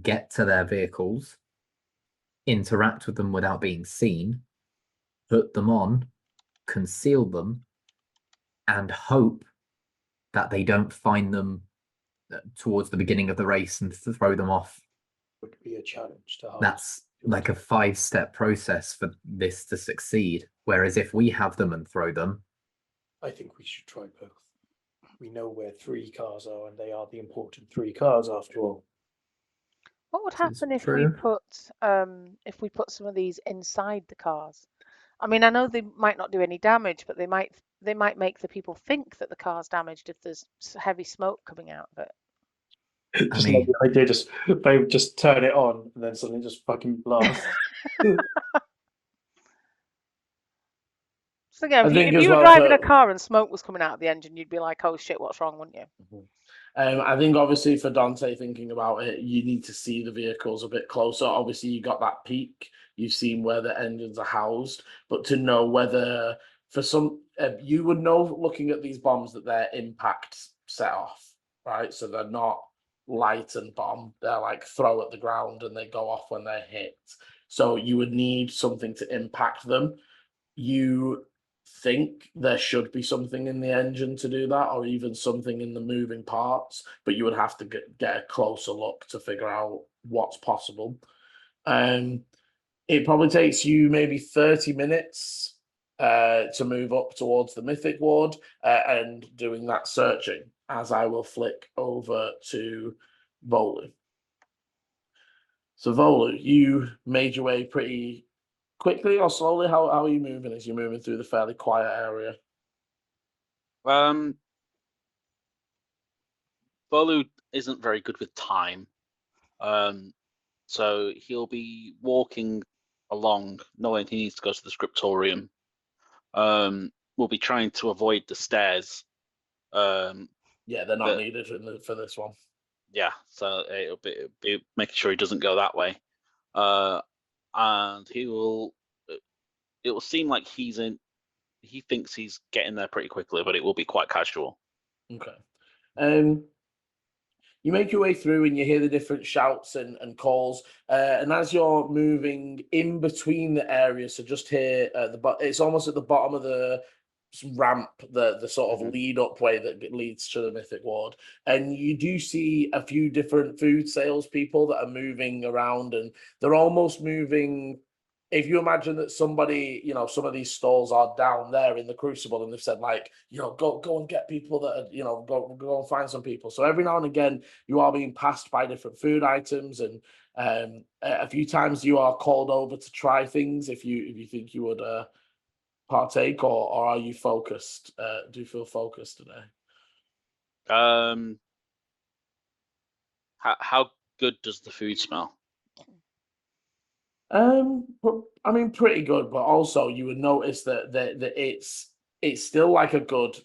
get to their vehicles, interact with them without being seen, put them on, conceal them, and hope that they don't find them towards the beginning of the race and throw them off. Would be a challenge to hide. That's like a 5-step process for this to succeed. Whereas if we have them and throw them, I think we should try both. We know where 3 cars are, and they are the important 3 cars after all. What would This is happen if true. we put some of these inside the cars? I mean, I know they might not do any damage, but they might make the people think that the car's damaged if there's heavy smoke coming out of it. Just mean- like the idea, they just turn it on and then suddenly just fucking blast. So yeah, I think if as you were well driving a for- car and smoke was coming out of the engine, you'd be like, "Oh shit, what's wrong?" Wouldn't you? I think obviously for Dante thinking about it, you need to see the vehicles a bit closer. Obviously, you got that peak, you've seen where the engines are housed, but to know whether for some, you would know looking at these bombs that they're impact set off, right? So they're not light and bomb, they're like throw at the ground and they go off when they're hit. So you would need something to impact them. You think there should be something in the engine to do that, or even something in the moving parts, but you would have to get a closer look to figure out what's possible. It probably takes you maybe 30 minutes to move up towards the mythic ward and doing that searching, as I will flick over to Volu. So Volu, you made your way pretty quickly or slowly? How are you moving as you're moving through the fairly quiet area? Bolu isn't very good with time. So he'll be walking along, knowing he needs to go to the scriptorium. We'll be trying to avoid the stairs. Yeah, they're not needed for this one. Yeah, so it'll be making sure he doesn't go that way. And it will seem like he thinks he's getting there pretty quickly, but it will be quite casual. Okay. You make your way through and you hear the different shouts and calls. And as you're moving in between the areas, so just here, it's almost at the bottom of the ramp, the sort of lead up way that leads to the Mythic Ward. And you do see a few different food salespeople that are moving around, and they're almost moving. If you imagine that somebody, some of these stalls are down there in the Crucible, and they've said like, go and get people that are, go and find some people. So every now and again, you are being passed by different food items, and a few times you are called over to try things if you think you would partake, or are you focused? Do you feel focused today? How good does the food smell? I mean, pretty good, but also you would notice that it's still like a good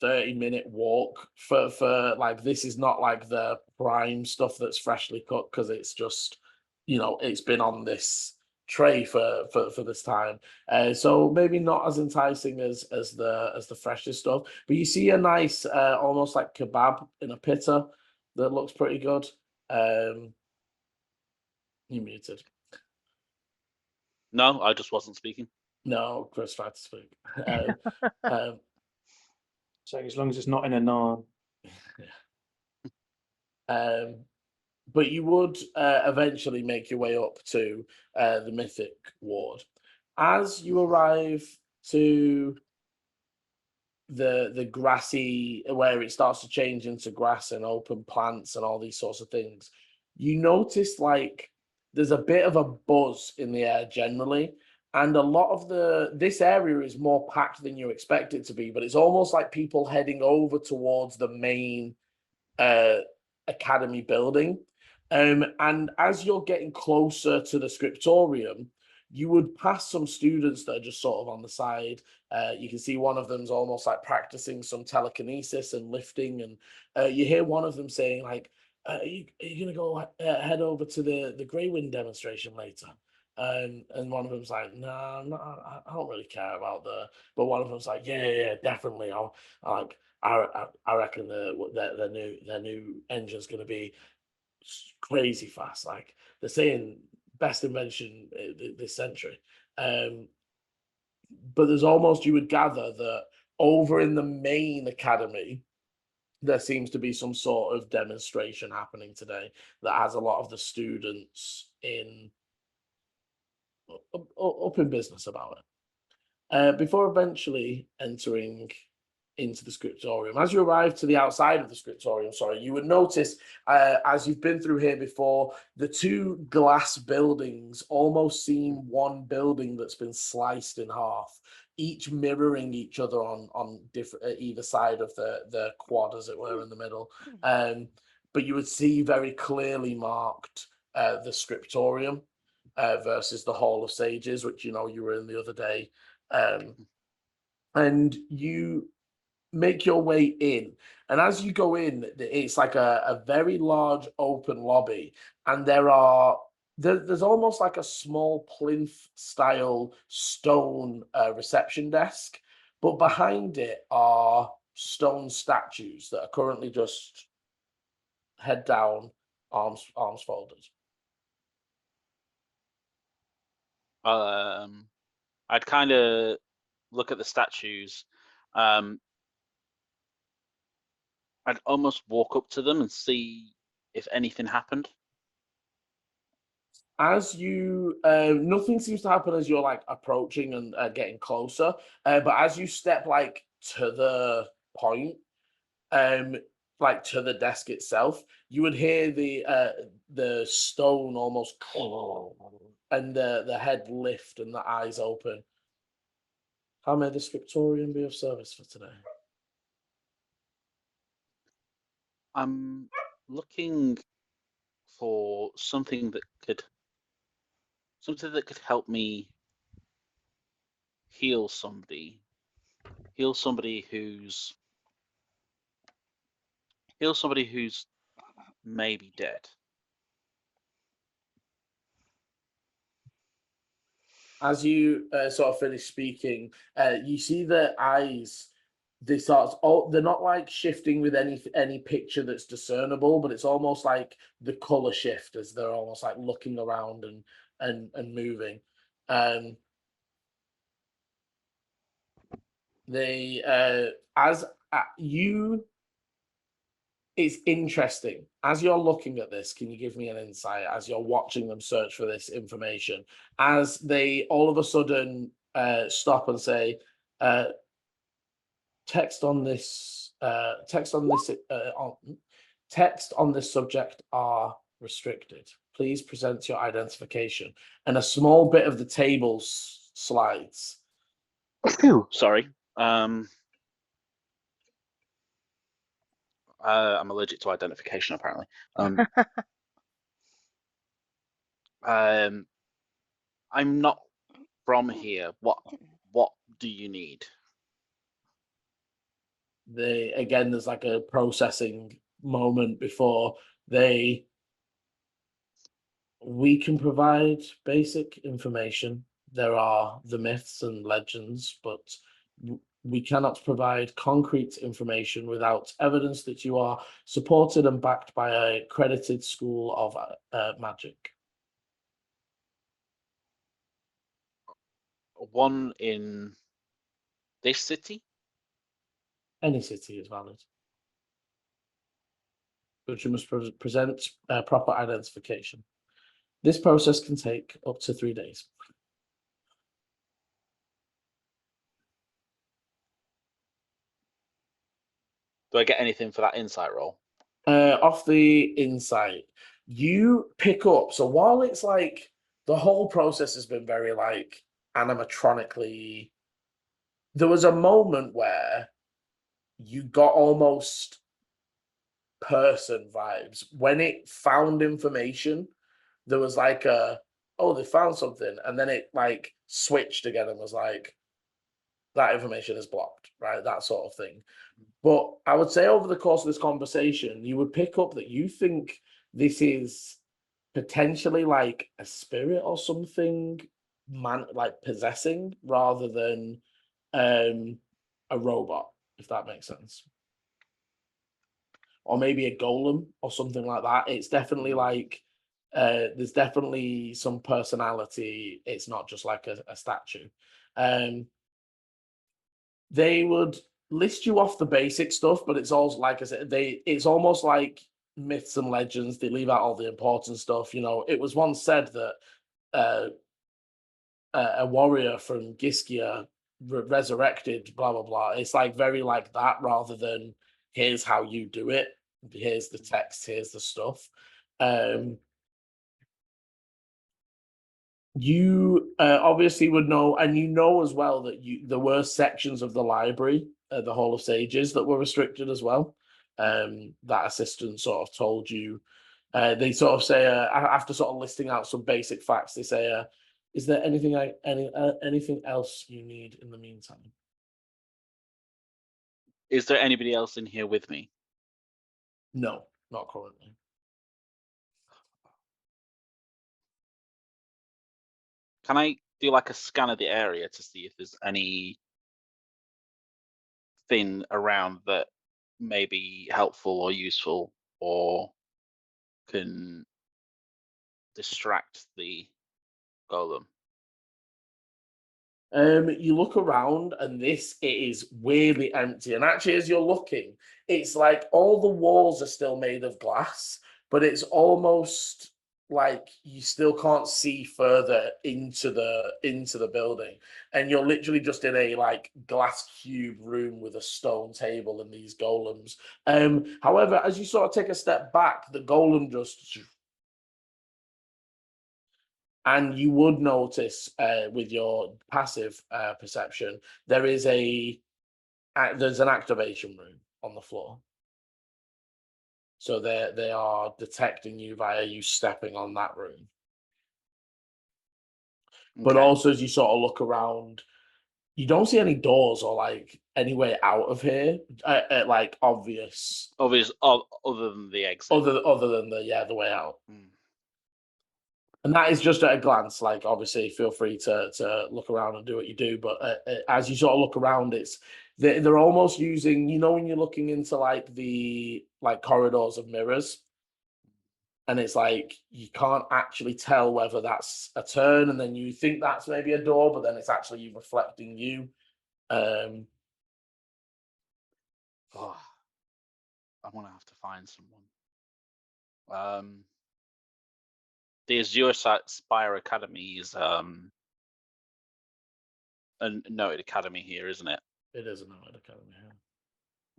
30-minute walk for like, this is not like the prime stuff that's freshly cooked, because it's just, it's been on this tray for this time. So maybe not as enticing as the freshest stuff, but you see a nice almost like kebab in a pitta that looks pretty good. You muted. No, I just wasn't speaking. No, Chris tried to speak. So as long as it's not in a naan. But you would eventually make your way up to the Mythic Ward. As you arrive to the grassy, where it starts to change into grass and open plants and all these sorts of things, you notice like there's a bit of a buzz in the air generally, And a lot of this area is more packed than you expect it to be, but it's almost like people heading over towards the main academy building. And as you're getting closer to the scriptorium, you would pass some students that are just sort of on the side. You can see one of them's almost like practicing some telekinesis and lifting, and you hear one of them saying like, are you gonna go head over to the Grey Wind demonstration later? And one of them's like, no, I don't really care about but one of them's like, yeah, definitely. I reckon their new engine's gonna be crazy fast. Like they're saying, best invention this century. But there's almost, you would gather that over in the main academy, there seems to be some sort of demonstration happening today that has a lot of the students up in business about it. Before eventually entering into the scriptorium. As you arrive to the outside of the scriptorium, you would notice, as you've been through here before, the two glass buildings almost seem one building that's been sliced in half, each mirroring each other on different either side of the quad, as it were, in the middle. But you would see very clearly marked the scriptorium versus the Hall of Sages, which you were in the other day. And you make your way in, and as you go in, it's like a very large open lobby, and there's almost like a small plinth style stone reception desk, but behind it are stone statues that are currently just head down, arms folded. I'd kind of look at the statues. I'd almost walk up to them and see if anything happened. As you, nothing seems to happen as you're like approaching and getting closer. But as you step like to the point, like to the desk itself, you would hear the stone almost, and the head lift and the eyes open. How may the scriptorium be of service for today? I'm looking for something that could help me heal somebody who's maybe dead. As you sort of finish speaking, you see the eyes. They're not like shifting with any picture that's discernible, but it's almost like the color shift as they're almost like looking around and moving. It's interesting. As you're looking at this, can you give me an insight as you're watching them search for this information? As they all of a sudden stop and say, text on this subject are restricted. Please present your identification. And a small bit of the table slides. Sorry. I'm allergic to identification, apparently. I'm not from here. What do you need? There's like a processing moment before we can provide basic information. There are the myths and legends, but we cannot provide concrete information without evidence that you are supported and backed by a accredited school of magic. One in this city? Any city is valid. But you must present proper identification. This process can take up to 3 days. Do I get anything for that insight roll? Off the insight, you pick up. So while it's like the whole process has been very like animatronically. There was a moment where you got almost person vibes when it found information. There was like oh, they found something, and then it like switched again and was like, that information is blocked, right? That sort of thing. But I would say over the course of this conversation, you would pick up that you think this is potentially like a spirit or something, like possessing, rather than a robot, if that makes sense. Or maybe a golem or something like that. It's definitely like there's definitely some personality. It's not just like a statue. They would list you off the basic stuff, but it's also, like I said, it's almost like myths and legends. They leave out all the important stuff. You know, it was once said that a warrior from Giskia resurrected, blah blah blah. It's like very like that, rather than here's how you do it. Here's the text. Here's the stuff. You obviously would know, and you know as well that there were sections of the library, the Hall of Sages, that were restricted as well. That assistant sort of told you. They sort of say after sort of listing out some basic facts, they say, "Is there anything anything else you need in the meantime?" Is there anybody else in here with me? No, not currently. Can I do like a scan of the area to see if there's anything around that may be helpful or useful or can distract the golem? You look around, and it is weirdly empty. And actually, as you're looking, it's like all the walls are still made of glass, but it's almost like you still can't see further into the building. And you're literally just in a like glass cube room with a stone table and these golems. However, as you sort of take a step back, the golem just. And you would notice with your passive perception, there's an activation room on the floor. So they are detecting you via you stepping on that room. But Okay. also, as you sort of look around, you don't see any doors or like any way out of here, like obvious. Obvious, other than the exit. Other than the way out. Mm. And that is just at a glance. Like, obviously, feel free to look around and do what you do. But as you sort of look around, they're almost using, you know, when you're looking into like the corridors of mirrors, and it's like you can't actually tell whether that's a turn, and then you think that's maybe a door, but then it's actually you reflecting you. Oh, I'm gonna have to find someone. The Azure Spire Academy is a noted academy here, isn't it? It is a noted academy.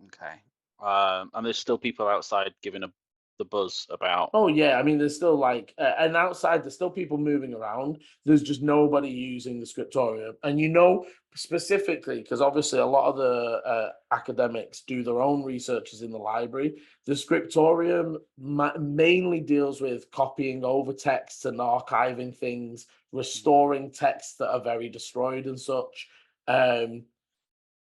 Okay. And there's still people outside giving the buzz about. Oh yeah, I mean, there's still like, and outside there's still people moving around. There's just nobody using the scriptorium, and you know specifically because obviously a lot of the academics do their own researches in the library. The scriptorium mainly deals with copying over texts and archiving things, restoring texts that are very destroyed and such.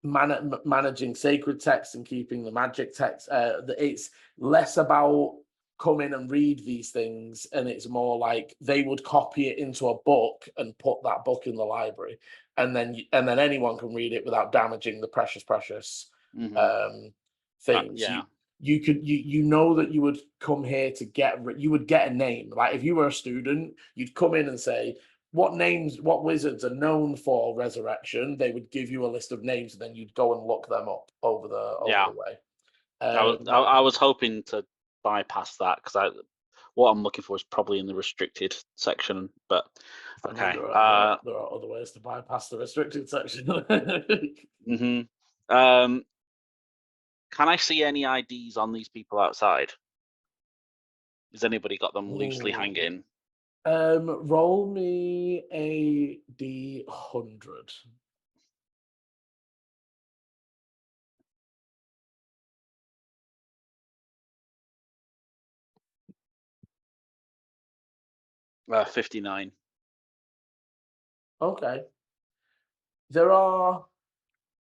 Managing sacred texts and keeping the magic text. It's less about come in and read these things, and it's more like they would copy it into a book and put that book in the library, and then anyone can read it without damaging the precious things. Yeah. You know that you would come here to you would get a name. Like if you were a student, you'd come in and say, what wizards are known for resurrection? They would give you a list of names, and then you'd go and look them up over the way. I was hoping to bypass that because what I'm looking for is probably in the restricted section. But okay, there are other ways to bypass the restricted section. Can I see any IDs on these people outside? Has anybody got them loosely hanging? Roll me a D100. Uh, 59. Okay. There are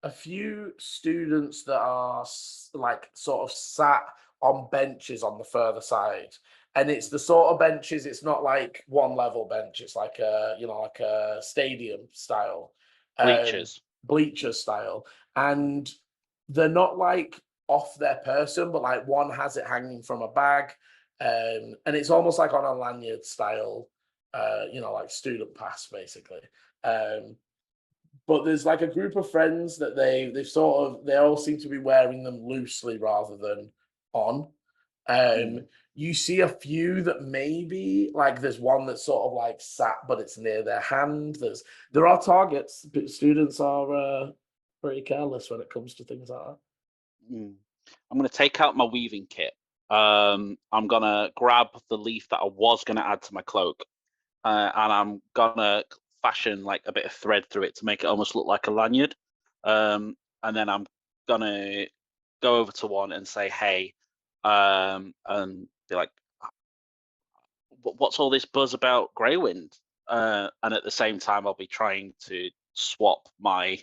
a few students that are like sort of sat on benches on the further side, and it's the sort of benches. It's not like one level bench. It's like a like a stadium style, Bleachers. bleacher style, and they're not like off their person, but like one has it hanging from a bag, and it's almost like on a lanyard style, like student pass basically. But there's like a group of friends that they all seem to be wearing them loosely rather than on. You see a few that maybe like there's one that's sort of like sat, but it's near their hand. There are targets, but students are pretty careless when it comes to things like that. I'm going to take out my weaving kit. I'm going to grab the leaf that I was going to add to my cloak, and I'm going to fashion like a bit of thread through it to make it almost look like a lanyard. And then I'm going to go over to one and say, hey, and be like, what's all this buzz about Greywind? And at the same time, I'll be trying to swap my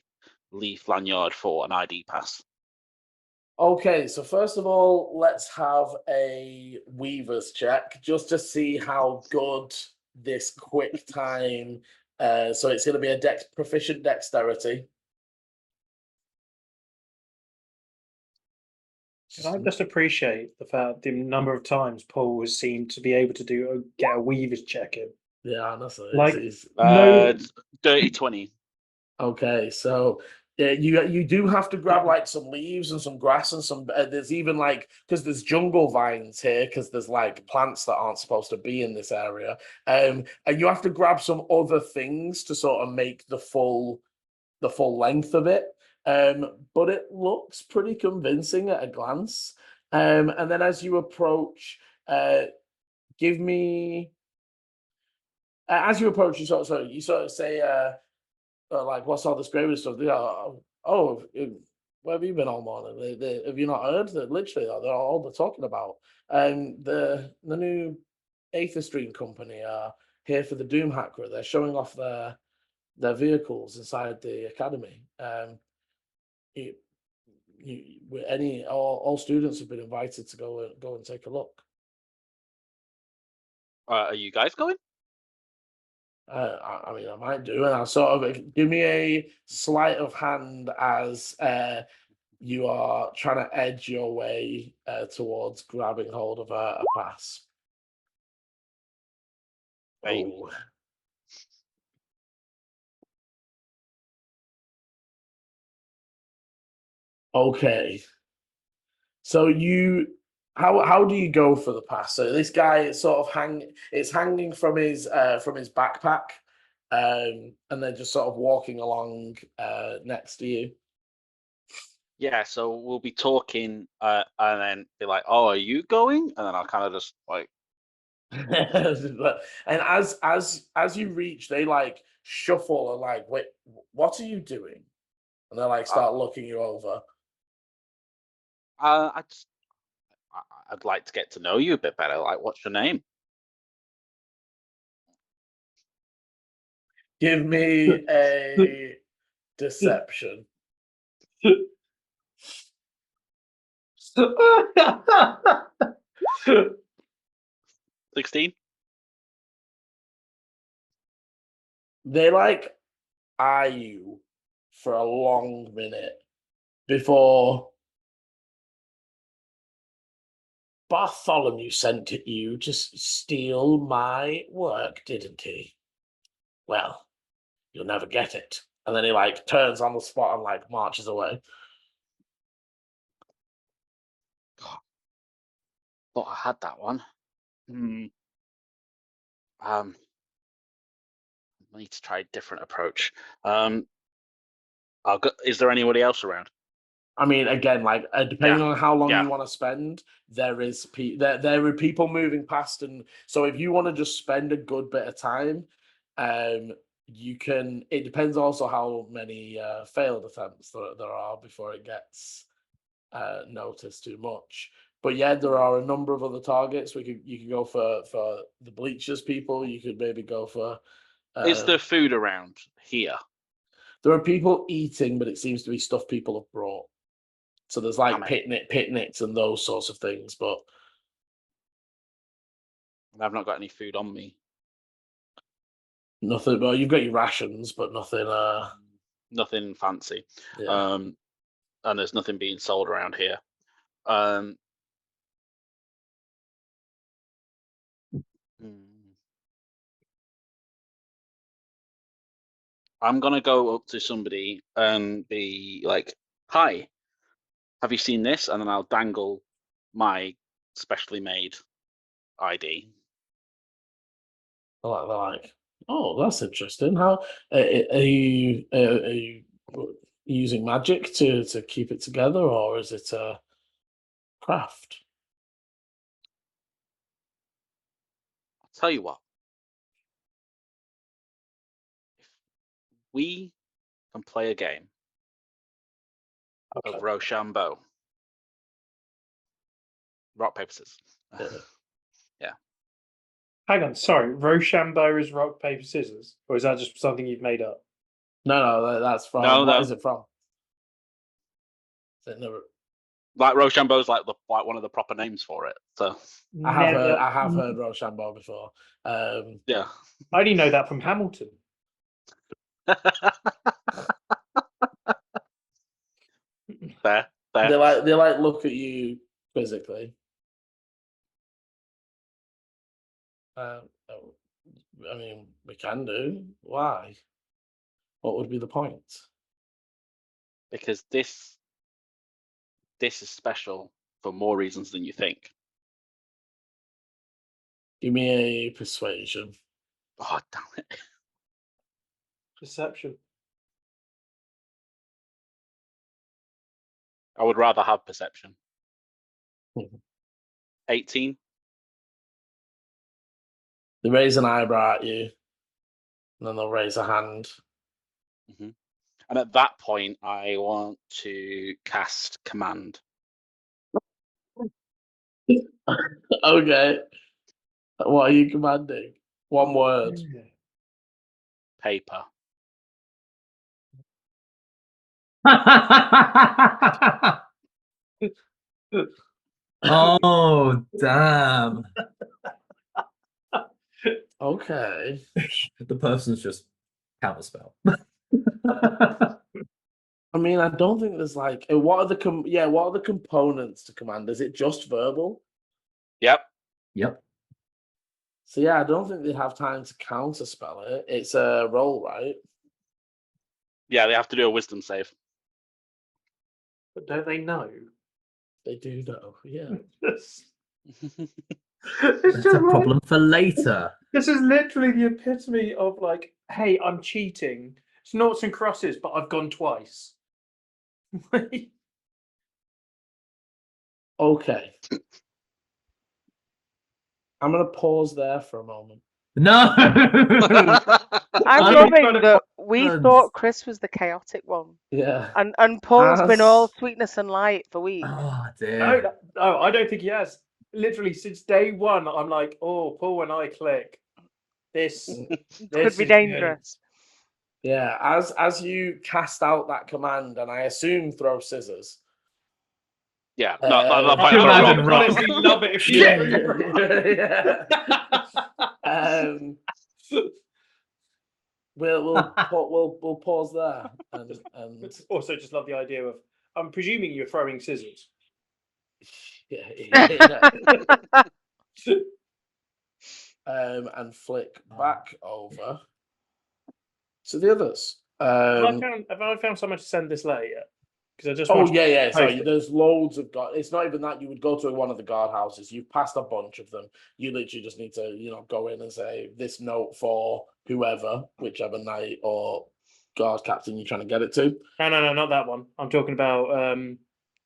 leaf lanyard for an ID pass. Okay, so first of all, let's have a weaver's check just to see how good this quick time. So it's going to be a proficient dexterity. Can I just appreciate the number of times Paul has seemed to be able to get a weaver's check in? Yeah, honestly, Like, no, dirty 20. Okay, so yeah, you do have to grab like some leaves and some grass and some. There's even like because there's jungle vines here because there's like plants that aren't supposed to be in this area, and you have to grab some other things to sort of make the full length of it. But it looks pretty convincing at a glance. And then as you approach, give me as you approach, you sort of say. Like what's all this gravy stuff? They are, where have you been all morning? Have you not heard that? Literally, they're all they're talking about. And the new Aether Stream company are here for the Doom Hacker. They're showing off their vehicles inside the academy. You, all students have been invited to go and take a look. Are you guys going? I mean, I might do, and I'll sort of give me a sleight of hand as you are trying to edge your way towards grabbing hold of a pass. Aim. Oh. Okay. So how do you go for the pass? So this guy is sort of it's hanging from his backpack, and then just sort of walking along next to you. Yeah, so we'll be talking, and then be like, "Oh, are you going?" And then I'll kind of just like, And as you reach, they like shuffle and like, wait, what are you doing? And they like start looking you over. I'd like to get to know you a bit better. Like, what's your name? Give me a deception. 16. They like eye you for a long minute before Bartholomew sent you to steal my work, didn't he? Well, you'll never get it. And then he like turns on the spot and like marches away. Thought I had that one. I need to try a different approach. I'll go. Is there anybody else around? I mean, again, like depending on how long yeah. you want to spend, there are people moving past, and so if you want to just spend a good bit of time, you can. It depends also how many failed attempts there are before it gets noticed too much. But yeah, there are a number of other targets. You could go for the bleachers people. You could maybe go for. Is there food around here? There are people eating, but it seems to be stuff people have brought. So there's like Damn it. picnics and those sorts of things, but I've not got any food on me. nothing. Well, you've got your rations, but nothing. Nothing fancy. Yeah. And there's nothing being sold around here. I'm gonna go up to somebody and be like, "Hi, have you seen this?" And then I'll dangle my specially made ID. They're like, oh, that's interesting. How are you using magic to keep it together, or is it a craft? I'll tell you what. If we can play a game Okay. of Rochambeau, rock paper scissors. Yeah. Hang on, sorry. Rochambeau is rock paper scissors, or is that just something you've made up? No, that's from. No, What no. is it from? Is it never? Like Rochambeau's like one of the proper names for it. So I have heard Rochambeau before. yeah. I only know that from Hamilton. Fair. They like look at you quizzically. I mean, we can do. Why? What would be the point? Because this is special for more reasons than you think. Give me a persuasion. Oh, damn it. Perception. I would rather have perception. Mhm. 18. They raise an eyebrow at you, and then they'll raise a hand. Mm-hmm. And at that point, I want to cast command. Okay. What are you commanding? One word. Paper. Oh, damn. Okay. The person's just counterspell. I mean, I don't think there's like what are the components to command? Is it just verbal? Yep. Yep. So yeah, I don't think they'd have time to counterspell it. It's a roll, right? Yeah, they have to do a wisdom save. But don't they know? They do know, yeah. It's That's just a problem for later. This is literally the epitome of like, hey, I'm cheating. It's noughts and crosses, but I've gone twice. Okay. I'm gonna pause there for a moment. No. I'm I'm loving trying to that find we words. thought Chris was the chaotic one. Yeah. And Paul's been all As- sweetness and light for weeks. Oh dear. No, I don't think he has. Literally since day one, I'm like, oh, Paul and I click. This Could be is dangerous. Yeah, as you cast out that command, and I assume throw scissors. Yeah, Uh, not Good. point can for a imagine rock. rock. Honestly, love it if you yeah. We'll pause there and Also, just love the idea of. I'm presuming you're throwing scissors. yeah. And flick back over to the others. Have I found someone to send this letter yet? Because I just want to yeah. post Sorry, it. there's loads of guard. It's not even that you would go to one of the guardhouses. You've passed a bunch of them. You literally just need to, go in and say this note for whoever, whichever knight or guard captain you're trying to get it to? No, not that one. I'm talking about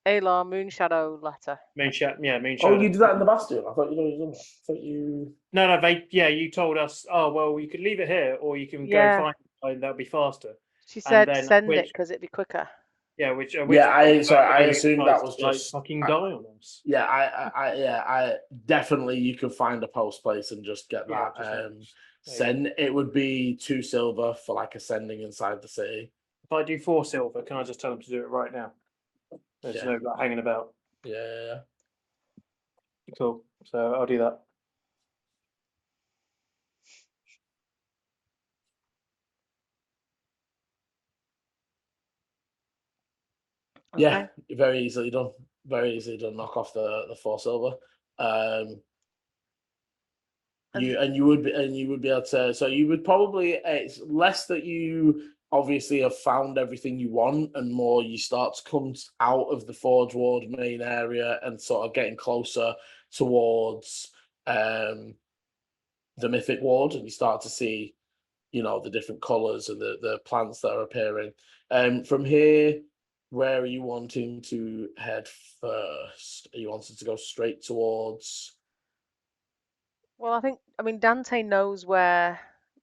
Alar Moonshadow letter. Moonshadow. Yeah, Oh, Moonshadow. you did that in the Bastion. I thought you'd already done that. I thought you. No. You told us. Oh well, you could leave it here, or you can Yeah. go find it, and that'll be faster. She And said then send it which- because it'd be quicker. Yeah, which Yeah, I point assumed that was like, just fucking die on us. Yeah, I definitely you could find a post place and just get Yeah, that. just Send it would be 2 silver for like ascending inside the city. If I do 4 silver, can I just tell them to do it right now? There's Yeah. no like, hanging about. Yeah. Cool. So I'll do that. Yeah, very easily done. Very easily done. Knock off the 4 silver. You would be able to. So you would probably. It's less that you obviously have found everything you want, and more you start to come out of the Forge Ward main area and sort of getting closer towards the Mythic Ward, and you start to see, the different colours and the plants that are appearing. From here, where are you wanting to head first? Are you wanting to go straight towards? Well, I mean, Dante knows where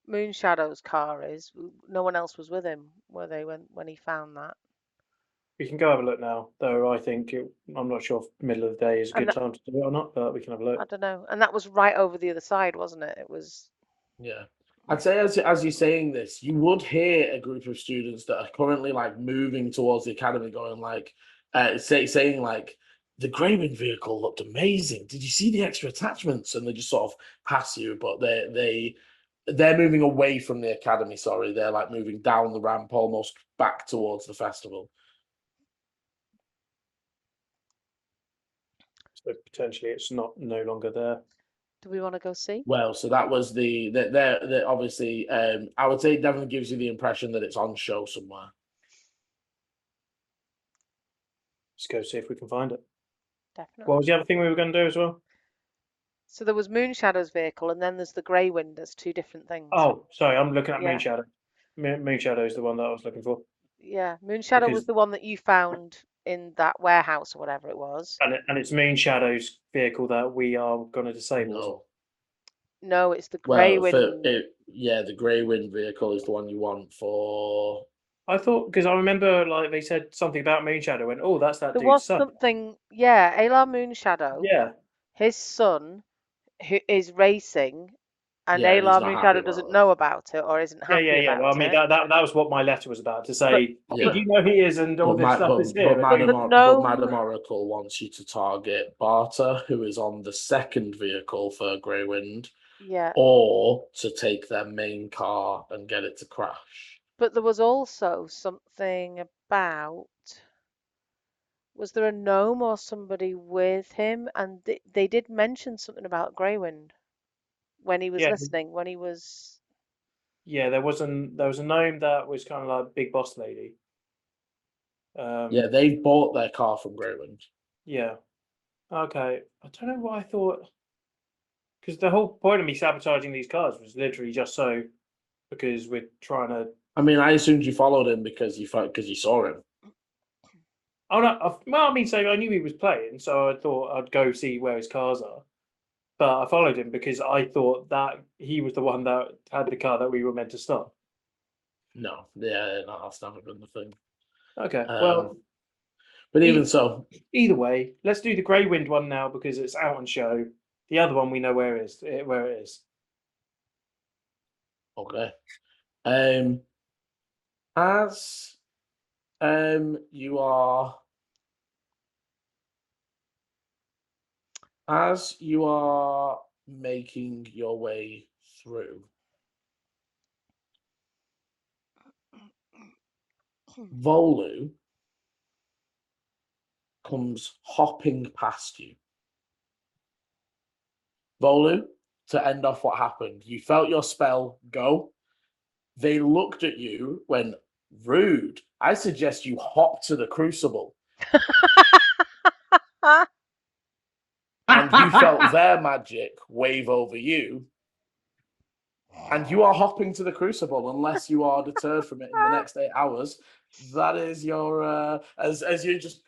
Moonshadow's car is. No one else was with him, were they, when he found that? We can go have a look now, though. I'm not sure if middle of the day is a And good time to do it or not, but we can have a I look. don't know. And that was right over the other side, wasn't it? It was. Yeah. I'd say as you're saying this, you would hear a group of students that are currently like moving towards the academy, going like, saying like, the Greywind vehicle looked amazing. Did you see the extra attachments? And they just sort of pass you, but they're moving away from the academy. Sorry, they're like moving down the ramp, almost back towards the festival. So potentially it's no longer there. Do we want to go see? Well, so that was they're obviously. I would say it definitely gives you the impression that it's on show somewhere. Let's go see if we can find it. Definitely. What was the other thing we were going to do as well? So there was Moonshadow's vehicle, and then there's the Greywind. There's 2 different things. Oh, sorry, I'm looking at Yeah. Moonshadow. Moonshadow is the one that I was looking for. Yeah, Moonshadow was Because- the one that you found in that warehouse or whatever it was. And it's Moonshadow's vehicle that we are going to disable. No, it's the Well, Greywind. the Greywind vehicle is the one you want for. I thought, because I remember like they said something about Moonshadow, and oh, that's that There dude's was son. something, yeah, Alar Moonshadow, Yeah, his son, who is racing, and Yeah, and he's Alar not happy Moonshadow about doesn't it. know about it or isn't happy yeah. Well, I about mean, it. that was what my letter was about to say. Yeah. Did you know he is, and all this stuff is here. Madam, But no- Madam Oracle wants you to target Barter, who is on the second vehicle for Greywind, Yeah, or to take their main car and get it to crash. but there was also something about, was there a gnome or somebody with him? And they did mention something about Greywind when he was Yeah. listening, when he was. Yeah, there was a gnome that was kind of like big boss lady. Yeah, they bought their car from Greywind. Yeah. Okay. I don't know what I thought. Because the whole point of me sabotaging these cars was literally just because we're trying to. I mean, I assumed you followed him because you saw him. Oh no! Well, I mean, so I knew he was playing, so I thought I'd go see where his cars are. But I followed him because I thought that he was the one that had the car that we were meant to stop. No, yeah, no, that's never been the thing. Okay. Well, but even so, either way, let's do the Greywind one now because it's out on show. The other one we know where it is. okay. As you are making your way through, Volu comes hopping past you. Volu, to end off what happened, you felt your spell go. They looked at you, went, rude. I suggest you hop to the crucible. And you felt their magic wave over you. and you are hopping to the Crucible unless you are deterred from it in the next 8 hours. That is your as you just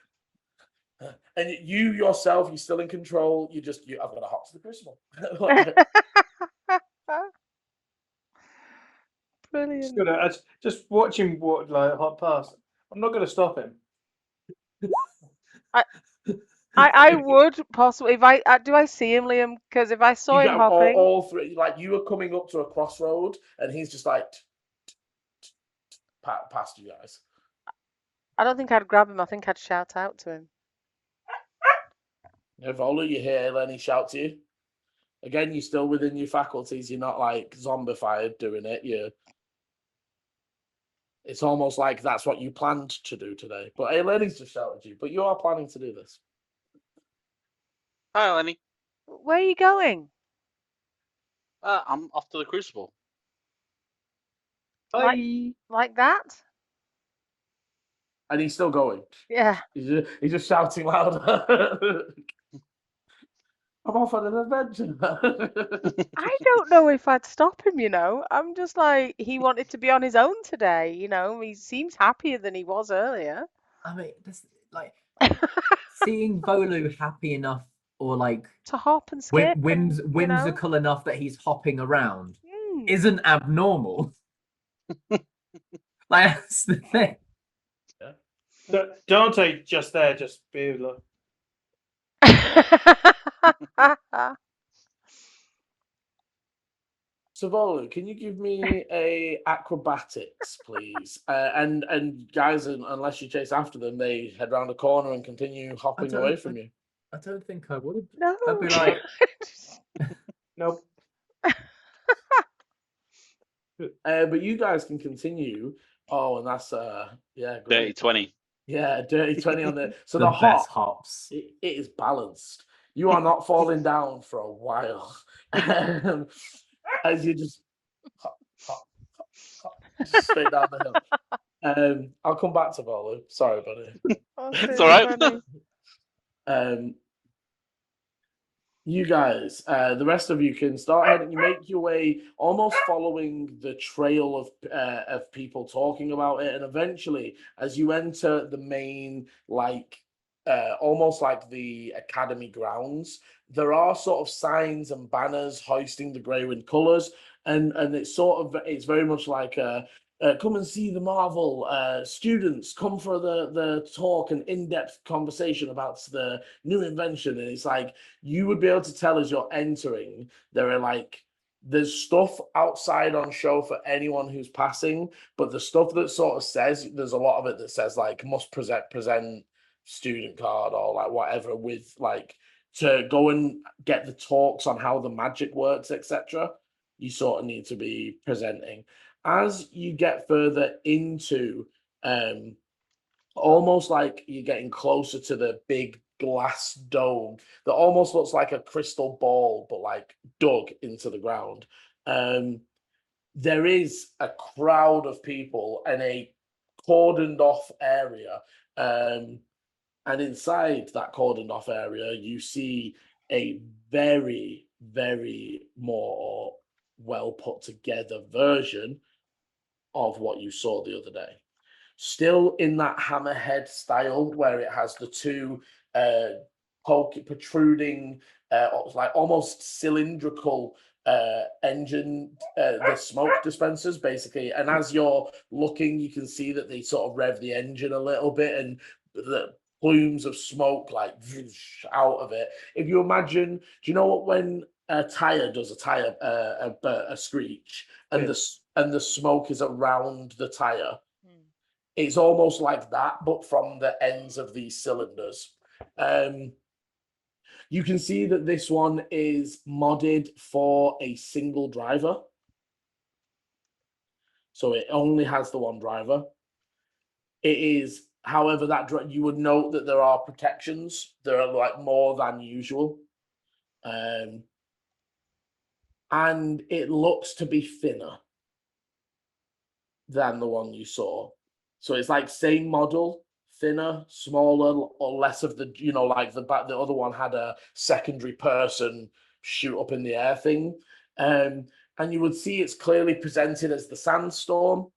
and you yourself, you're still in control. I've got to hop to the Crucible. Brilliant. Just watch him walk like hop past. I'm not gonna stop him. I would possibly if do I see him, Liam? Because if I saw You him got hopping, all three, like you were coming up to a crossroad, and he's just like past you guys. I don't think I'd grab him. I think I'd shout out to him. Volu, you hear Lenny shout to you. Again, you're still within your faculties. You're not like zombified doing it. It's almost like that's what you planned to do today. But Lenny's just shouted you. But you are planning to do this. Hi, Lenny. Where are you going? I'm off to the Crucible. Bye. Like that? And he's still going. Yeah. He's just shouting louder. I'm off on an adventure. I don't know if I'd stop him, I'm just like, he wanted to be on his own today, He seems happier than he was earlier. I mean, this, like seeing Volu happy enough, or like To hop and skip. whimsical enough that he's hopping around, Mm. isn't abnormal. Like that's the thing. Dante just there, just be like. So Volu, can you give me a acrobatics, please? And guys, unless you chase after them, they head round a corner and continue hopping away from you. I don't think I would. No. I'd be like, Nope. But you guys can continue. Oh, and that's Dirty great. 20. Yeah, dirty 20 on the so the the best hop hops. it is balanced. You are not falling down for a while. As you just hop, straight down the hill. I'll come back to Volu. Sorry, buddy. It's all right. You guys, the rest of you can start heading. You make your way, almost following the trail of people talking about it, and eventually, as you enter the main, almost like the academy grounds, there are sort of signs and banners hoisting the Greywind colours, and it's very much like come and see the Marvel. Students, come for the talk and in-depth conversation about the new invention. And it's like you would be able to tell as you're entering, there's stuff outside on show for anyone who's passing, but the stuff that sort of says, there's a lot of it that says like must present student card or like whatever, with like to go and get the talks on how the magic works, etc. You sort of need to be presenting. As you get further into almost like you're getting closer to the big glass dome that almost looks like a crystal ball, but like dug into the ground. There is a crowd of people and a cordoned off area. And inside that cordoned off area, you see a very, very more well put together version of what you saw the other day. Still in that hammerhead style where it has the two protruding, like almost cylindrical engine, the smoke dispensers basically. And as you're looking, you can see that they sort of rev the engine a little bit, and the plumes of smoke like out of it. If you imagine, do you know what when a tire does a screech, and the smoke is around the tire? It's almost like that, but from the ends of these cylinders. You can see that this one is modded for a single driver. So it only has the one driver. It is, however, that you would note that there are protections. There are like more than usual. And it looks to be thinner than the one you saw. So it's like same model, thinner, smaller, or less of the, like the other one had a secondary person shoot up in the air thing. and you would see it's clearly presented as the sandstorm.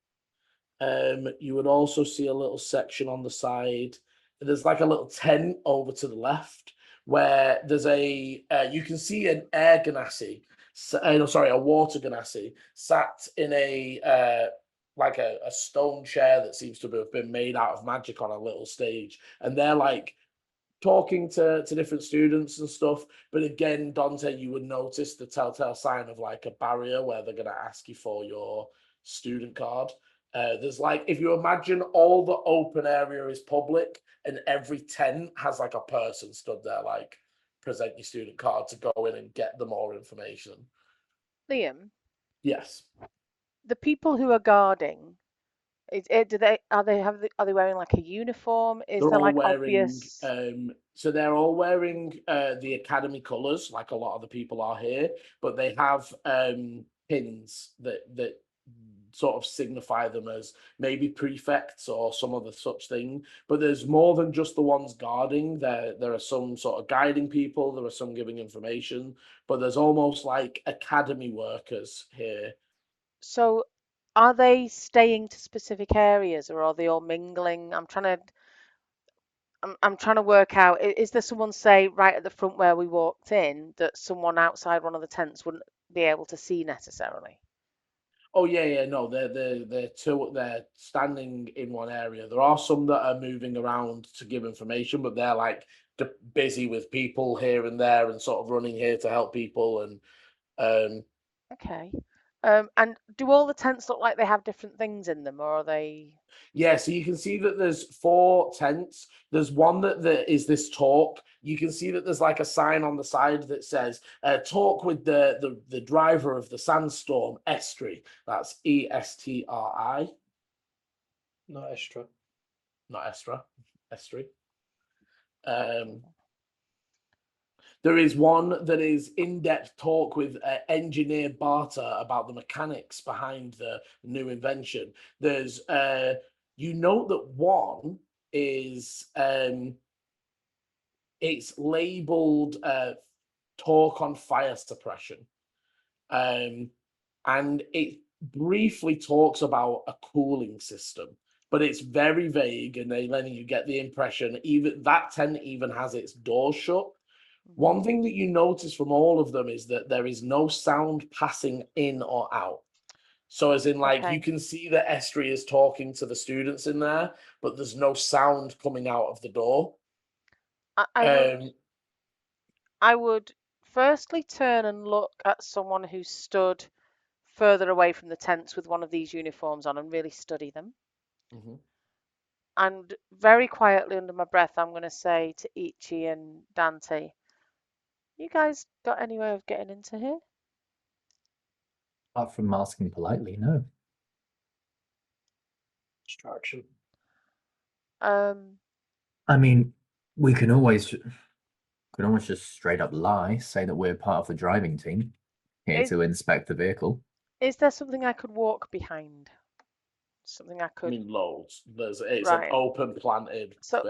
You would also see a little section on the side. There's like a little tent over to the left where there's a you can see an air ganassi, a water ganassi sat in a like a stone chair that seems to have been made out of magic on a little stage, and they're like talking to different students and stuff. But again, Dante, you would notice the telltale sign of like a barrier where they're going to ask you for your student card. There's like, if you imagine all the open area is public and every tent has like a person stood there, like, present your student card to go in and get the more information. Liam, Yes. the people who are guarding, are they wearing like a uniform? Is They're there all like wearing, obvious? so they're all wearing the academy colours, like a lot of the people are here, but they have pins that sort of signify them as maybe prefects or some other such thing. But there's more than just the ones guarding. There are some sort of guiding people, there are some giving information, but there's almost like academy workers here. So are they staying to specific areas or are they all mingling? I'm trying to work out, is there someone, say, right at the front where we walked in, that someone outside one of the tents wouldn't be able to see necessarily? Oh yeah, no, they're standing in one area. There are some that are moving around to give information, but they're like busy with people here and there and sort of running here to help people. And Okay. And do all the tents look like they have different things in them, or are they? yeah, so you can see that there's 4 tents. There's one that is this talk. You can see that there's like a sign on the side that says talk with the driver of the sandstorm, Estri. That's Estri, Not Astra. not Estra, Estri. There is one that is in-depth talk with engineer Barter about the mechanics behind the new invention. There's you note that one is it's labeled talk on fire suppression, and it briefly talks about a cooling system, but it's very vague, and they letting you get the impression even that tent even has its doors shut. One thing that you notice from all of them is that there is no sound passing in or out. So as in, like, you Okay. can see that Estri is talking to the students in there, but there's no sound coming out of the door. I would firstly turn and look at someone who stood further away from the tents with one of these uniforms on and really study them. Mhm. And very quietly under my breath, I'm going to say to Ichi and Dante, you guys got any way of getting into here? Apart from asking politely, no. Distraction. I mean, we can always just straight up lie, say that we're part of the driving team here Is- to inspect the vehicle. Is there something I could walk behind? Something I I could. mean, loads. It's an Right. open planted. So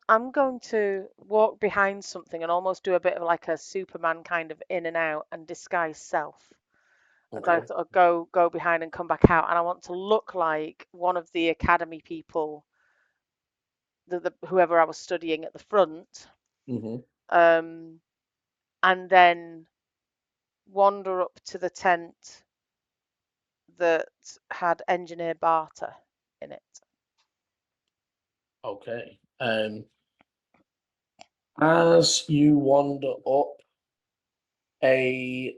I'm going to walk behind something and almost do a bit of like a Superman kind of in and out and disguise self. And I okay. sort of go behind and come back out, and I want to look like one of the academy people, whoever I was studying at the front, Mm-hmm. and then wander up to the tent that had engineer Barter in it. Okay. As you wander up, a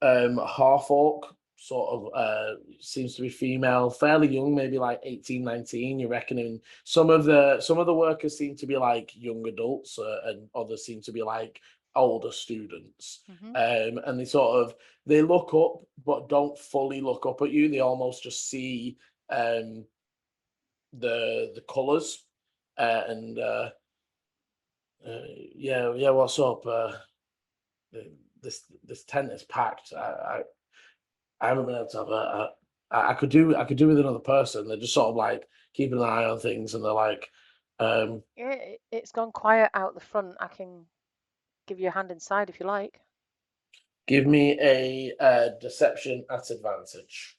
half orc, sort of seems to be female, fairly young, maybe like 18, 19. You're reckoning some of the workers seem to be like young adults, and others seem to be like older students. And they look up but don't fully look up at you. They almost just see the colors, and yeah, what's up? This tent is packed. I haven't been able to have I could do with another person. They're just sort of like keeping an eye on things, and they're like, Yeah, it's gone quiet out the front. I can give you a hand inside if you like. Give me a deception at advantage.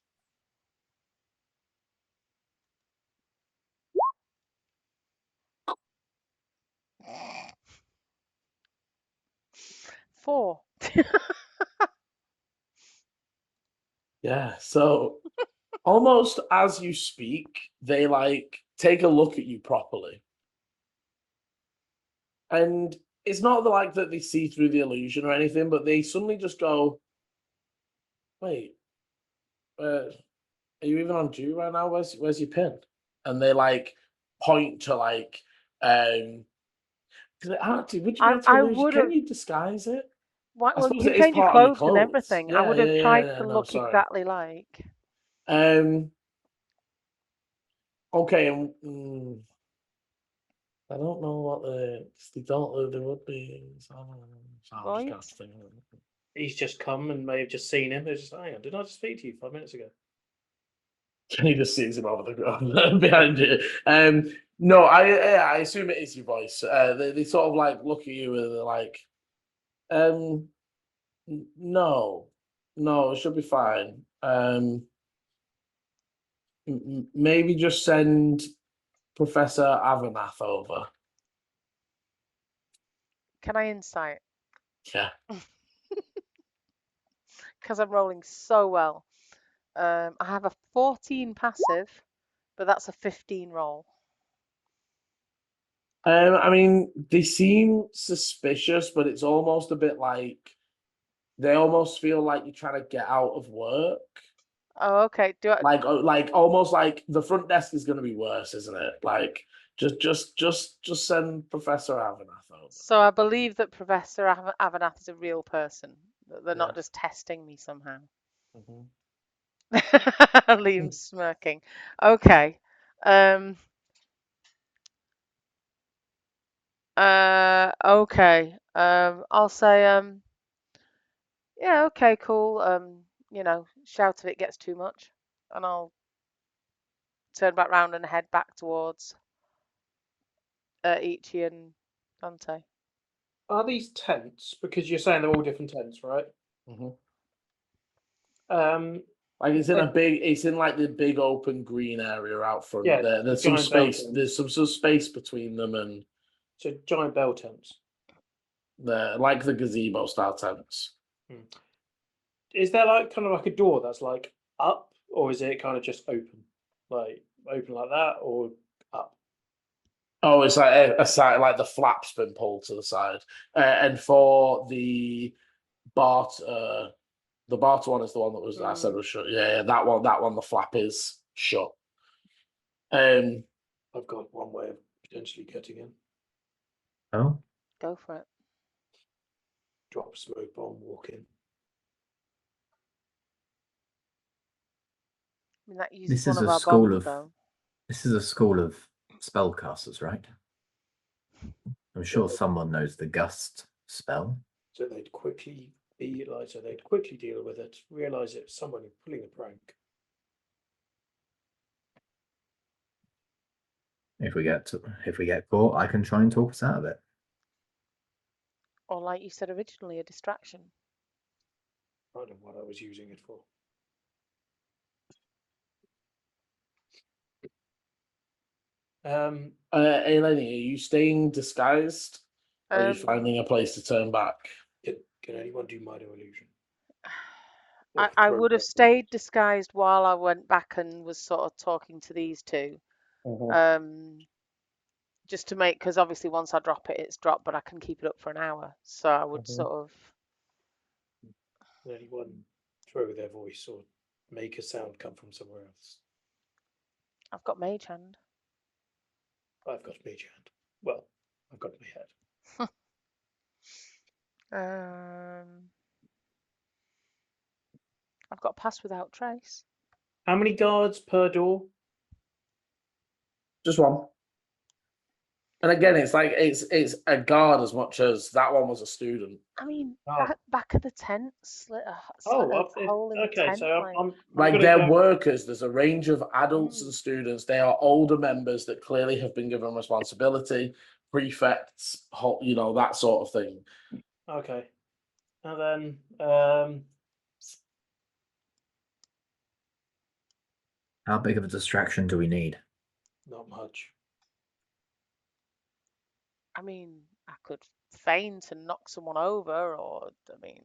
Four. Yeah, so almost as you speak, they like take a look at you properly. And it's not like that they see through the illusion or anything, but they suddenly just go, wait, are you even on due right now? Where's your pin? And they like point to like actually, would you be able to I illusion? would Can have. you disguise it? I Well, you suppose can it is change your part of your clothes and clothes. everything. I Yeah, would have tried to no, look sorry. exactly like. Okay, I don't know what they don't. There would be. So I'm just gonna have Right? to think of it. He's just come and may have just seen him. They're just, hang on, didn't I just speak to you 5 minutes ago? He just sees him over the ground behind you. No, I assume it is your voice. They sort of like look at you and they're like, no, it should be fine. Maybe just send Professor Avanath over. Can I insight? Yeah. Because I'm rolling so well. I have a 14 passive, but that's a 15 roll. I mean, they seem suspicious, but it's almost a bit like they almost feel like you're trying to get out of work. Oh, okay. Like almost like the front desk is going to be worse, isn't it? Like just send Professor Avanath over. So I believe that Professor Avanath is a real person. That they're not Yes. just testing me somehow. Mhm. Liam's smirking. Okay. Okay. I'll say yeah, okay, cool. Shout if it gets too much. And I'll turn back round and head back towards Ichi and Dante. Are these tents? Because you're saying they're all different tents, right? Mhm. Um, Like it's in like the big open green area out front. Yeah, There's some giant bell space. tents. There's some space between them and So giant bell tents. like the gazebo style tents. Is there like kind of like a door that's like up, or is it kind of just open, like that, or up? Oh, it's like a side, like the flap's been pulled to the side, and for the Bart, the Bart one is the one that was I said was shut. Yeah, that one, the flap is shut. I've got one way of potentially getting in. Oh, Go for it. Drop a smoke bomb, walk in. I mean, that uses this one is of a our school bombs, of though. this is a school of spellcasters, right? I'm sure someone knows the gust spell. So they'd quickly deal with it, realize it's someone pulling a prank. If we get caught, I can try and talk us out of it. Or, like you said originally, a distraction. I don't know what I was using it for. Eleni, are you staying disguised? Or are you Um, finding a place to turn back? Can anyone do minor illusion? I would have stayed disguised while I went back and was sort of talking to these two. Just to make, because obviously once I drop it, it's dropped, but I can keep it up for an hour. So I would sort of. Will anyone throw their voice or make a sound come from somewhere else? I've got mage hand. I've got mage hand. Well, I've got my head. I've got pass without trace. How many guards per door? Just one. And again, it's like it's a guard as much as that one was a student. I mean, Oh. back of the tent, slit a hole in the okay. tent. So I'm Like they're workers. There's a range of adults and students. They are older members that clearly have been given responsibility, prefects, that sort of thing. Okay. And then How big of a distraction do we need? not much. I mean, I could feign to knock someone over, or I mean,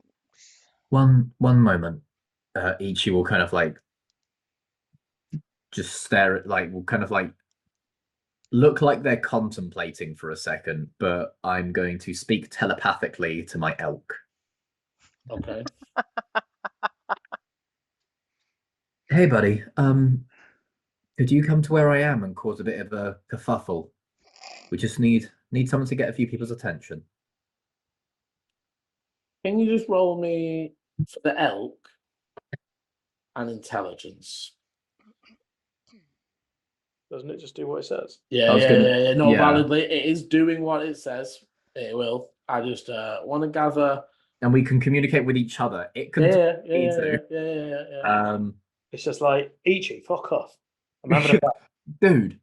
One moment. Ichi will kind of like just stare at will kind of like look like they're contemplating for a second, but I'm going to speak telepathically to my elk. Okay. Hey buddy, could you come to where I am and cause a bit of a kerfuffle? We just need someone to get a few people's attention. Can you just roll me for the elk and intelligence? Doesn't it just do what it says? Yeah, I was gonna- No, yeah. validly, it is doing what it says. It will. I just want to gather. And we can communicate with each other. It can Yeah. It's just like, Ichi, fuck off. I'm having a bath. Dude,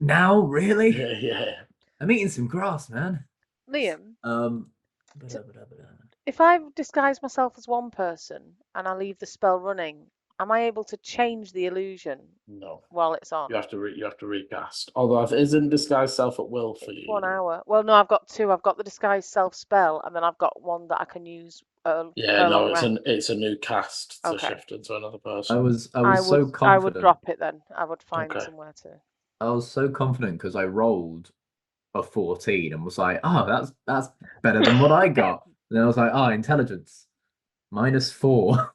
now really? Yeah. I'm eating some grass, man. Liam, Ba-da-ba-da-ba-da. if I disguise myself as one person and I leave the spell running, am I able to change the illusion No, while it's on? you have to recast. Although if it isn't disguise self at will for It's you. 1 hour. Well, no, I've got two. I've got the disguise self spell, and then I've got one that I can use. Yeah, no, long rest. it's a new cast to Okay. shift into another person. I was I so would confident. drop it then. I would find Okay. somewhere to. I was so confident because I rolled a 14 and was like, oh, that's better than what I got. And then I was like, intelligence -4.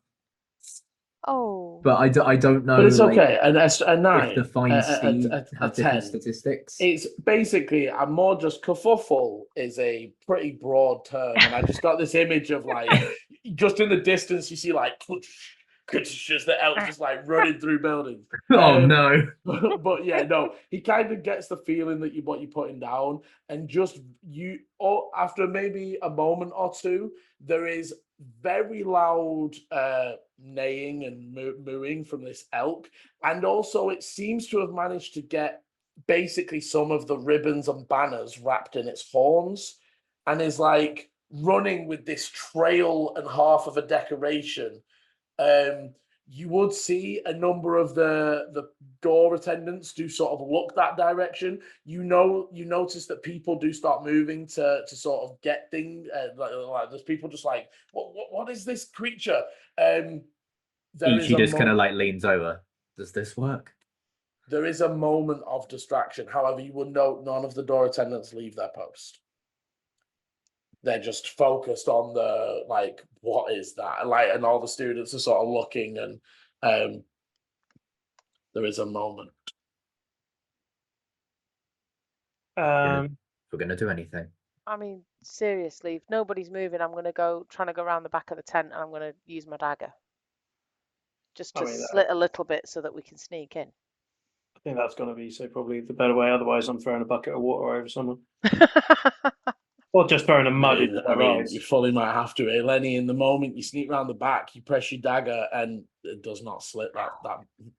Oh. But I don't know. But it's like, okay. And a 9, if the fine steed a has different 10. statistics. It's basically, I'm more just kerfuffle is a pretty broad term, and I just got this image of like, just in the distance, you see like, just the elk just like running through buildings. Oh no! But yeah, no, he kind of gets the feeling that what you're putting down, and just after maybe a moment or two, there is very loud neighing and mooing from this elk, and also it seems to have managed to get basically some of the ribbons and banners wrapped in its horns, and is like running with this trail and half of a decoration. You would see a number of the door attendants do sort of look that direction. You notice that people do start moving to sort of get things. Like there's people just like, what is this creature? Ichi just kind of like leans over. Does this work? There is a moment of distraction. However, you would note none of the door attendants leave their post. They're just focused on the like, what is that? Like, and all the students are sort of looking, and there is a moment. If we're gonna do anything. I mean, seriously, if nobody's moving, I'm gonna go around the back of the tent, and I'm gonna use my dagger, just to slit a little bit so that we can sneak in. I think that's going to be probably the better way. Otherwise, I'm throwing a bucket of water over someone. Or just throwing a mud into their eyes. You fully might have to. Lenny, in the moment you sneak around the back, you press your dagger, and it does not slit that.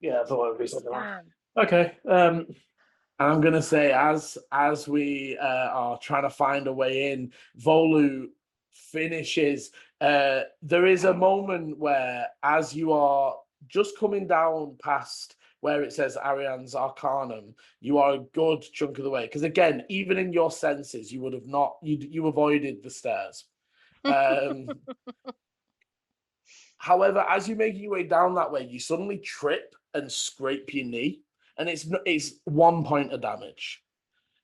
Yeah, I thought it would be something like that. Okay. I'm gonna say as we are trying to find a way in, Volu finishes. There is a moment where, as you are just coming down past where it says Ariane's Arcanum, you are a good chunk of the way. Because again, even in your senses, you would have not, you avoided the stairs. However, as you're making your way down that way, you suddenly trip and scrape your knee, and it's 1 point of damage.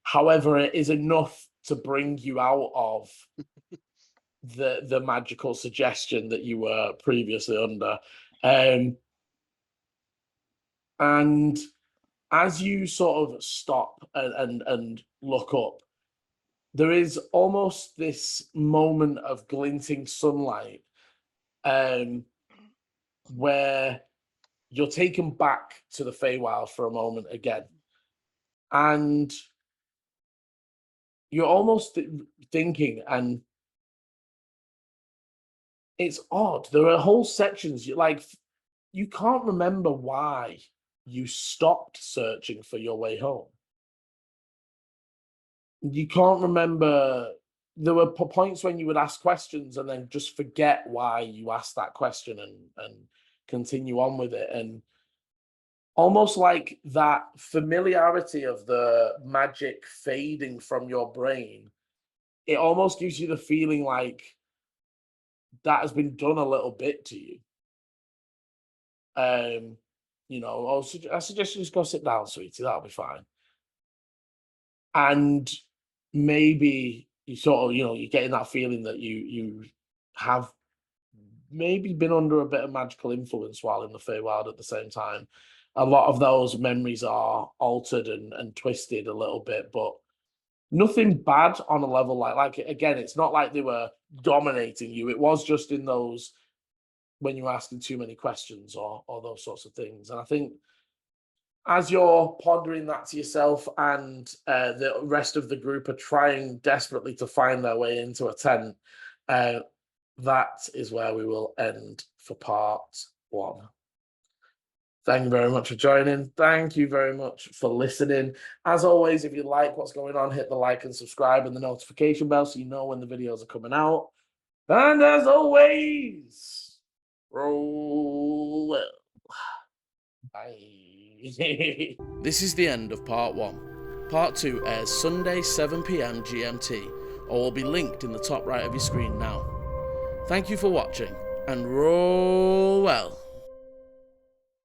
However, it is enough to bring you out of the magical suggestion that you were previously under. And as you sort of stop and look up, there is almost this moment of glinting sunlight, where you're taken back to the Feywild for a moment again. And you're almost thinking, and it's odd. There are whole sections, you can't remember why you stopped searching for your way home. You can't remember there were points when you would ask questions and then just forget why you asked that question and continue on with it. And almost like that familiarity of the magic fading from your brain, it almost gives you the feeling like that has been done a little bit to you. You know, I suggest you just go sit down, sweetie, that'll be fine. And maybe you sort of, you know, you're getting that feeling that you have maybe been under a bit of magical influence while in the Feywild at the same time. A lot of those memories are altered and twisted a little bit, but nothing bad on a level like again, it's not like they were dominating you. It was just in those when you're asking too many questions or those sorts of things. And I think as you're pondering that to yourself and the rest of the group are trying desperately to find their way into a tent, that is where we will end for part 1. Thank you very much for joining. Thank you very much for listening. As always, if you like what's going on, hit the like and subscribe and the notification bell so you know when the videos are coming out. And as always, roll well. Bye. This is the end of part 1. Part 2 airs Sunday 7 PM GMT, or will be linked in the top right of your screen now. Thank you for watching, and roll well.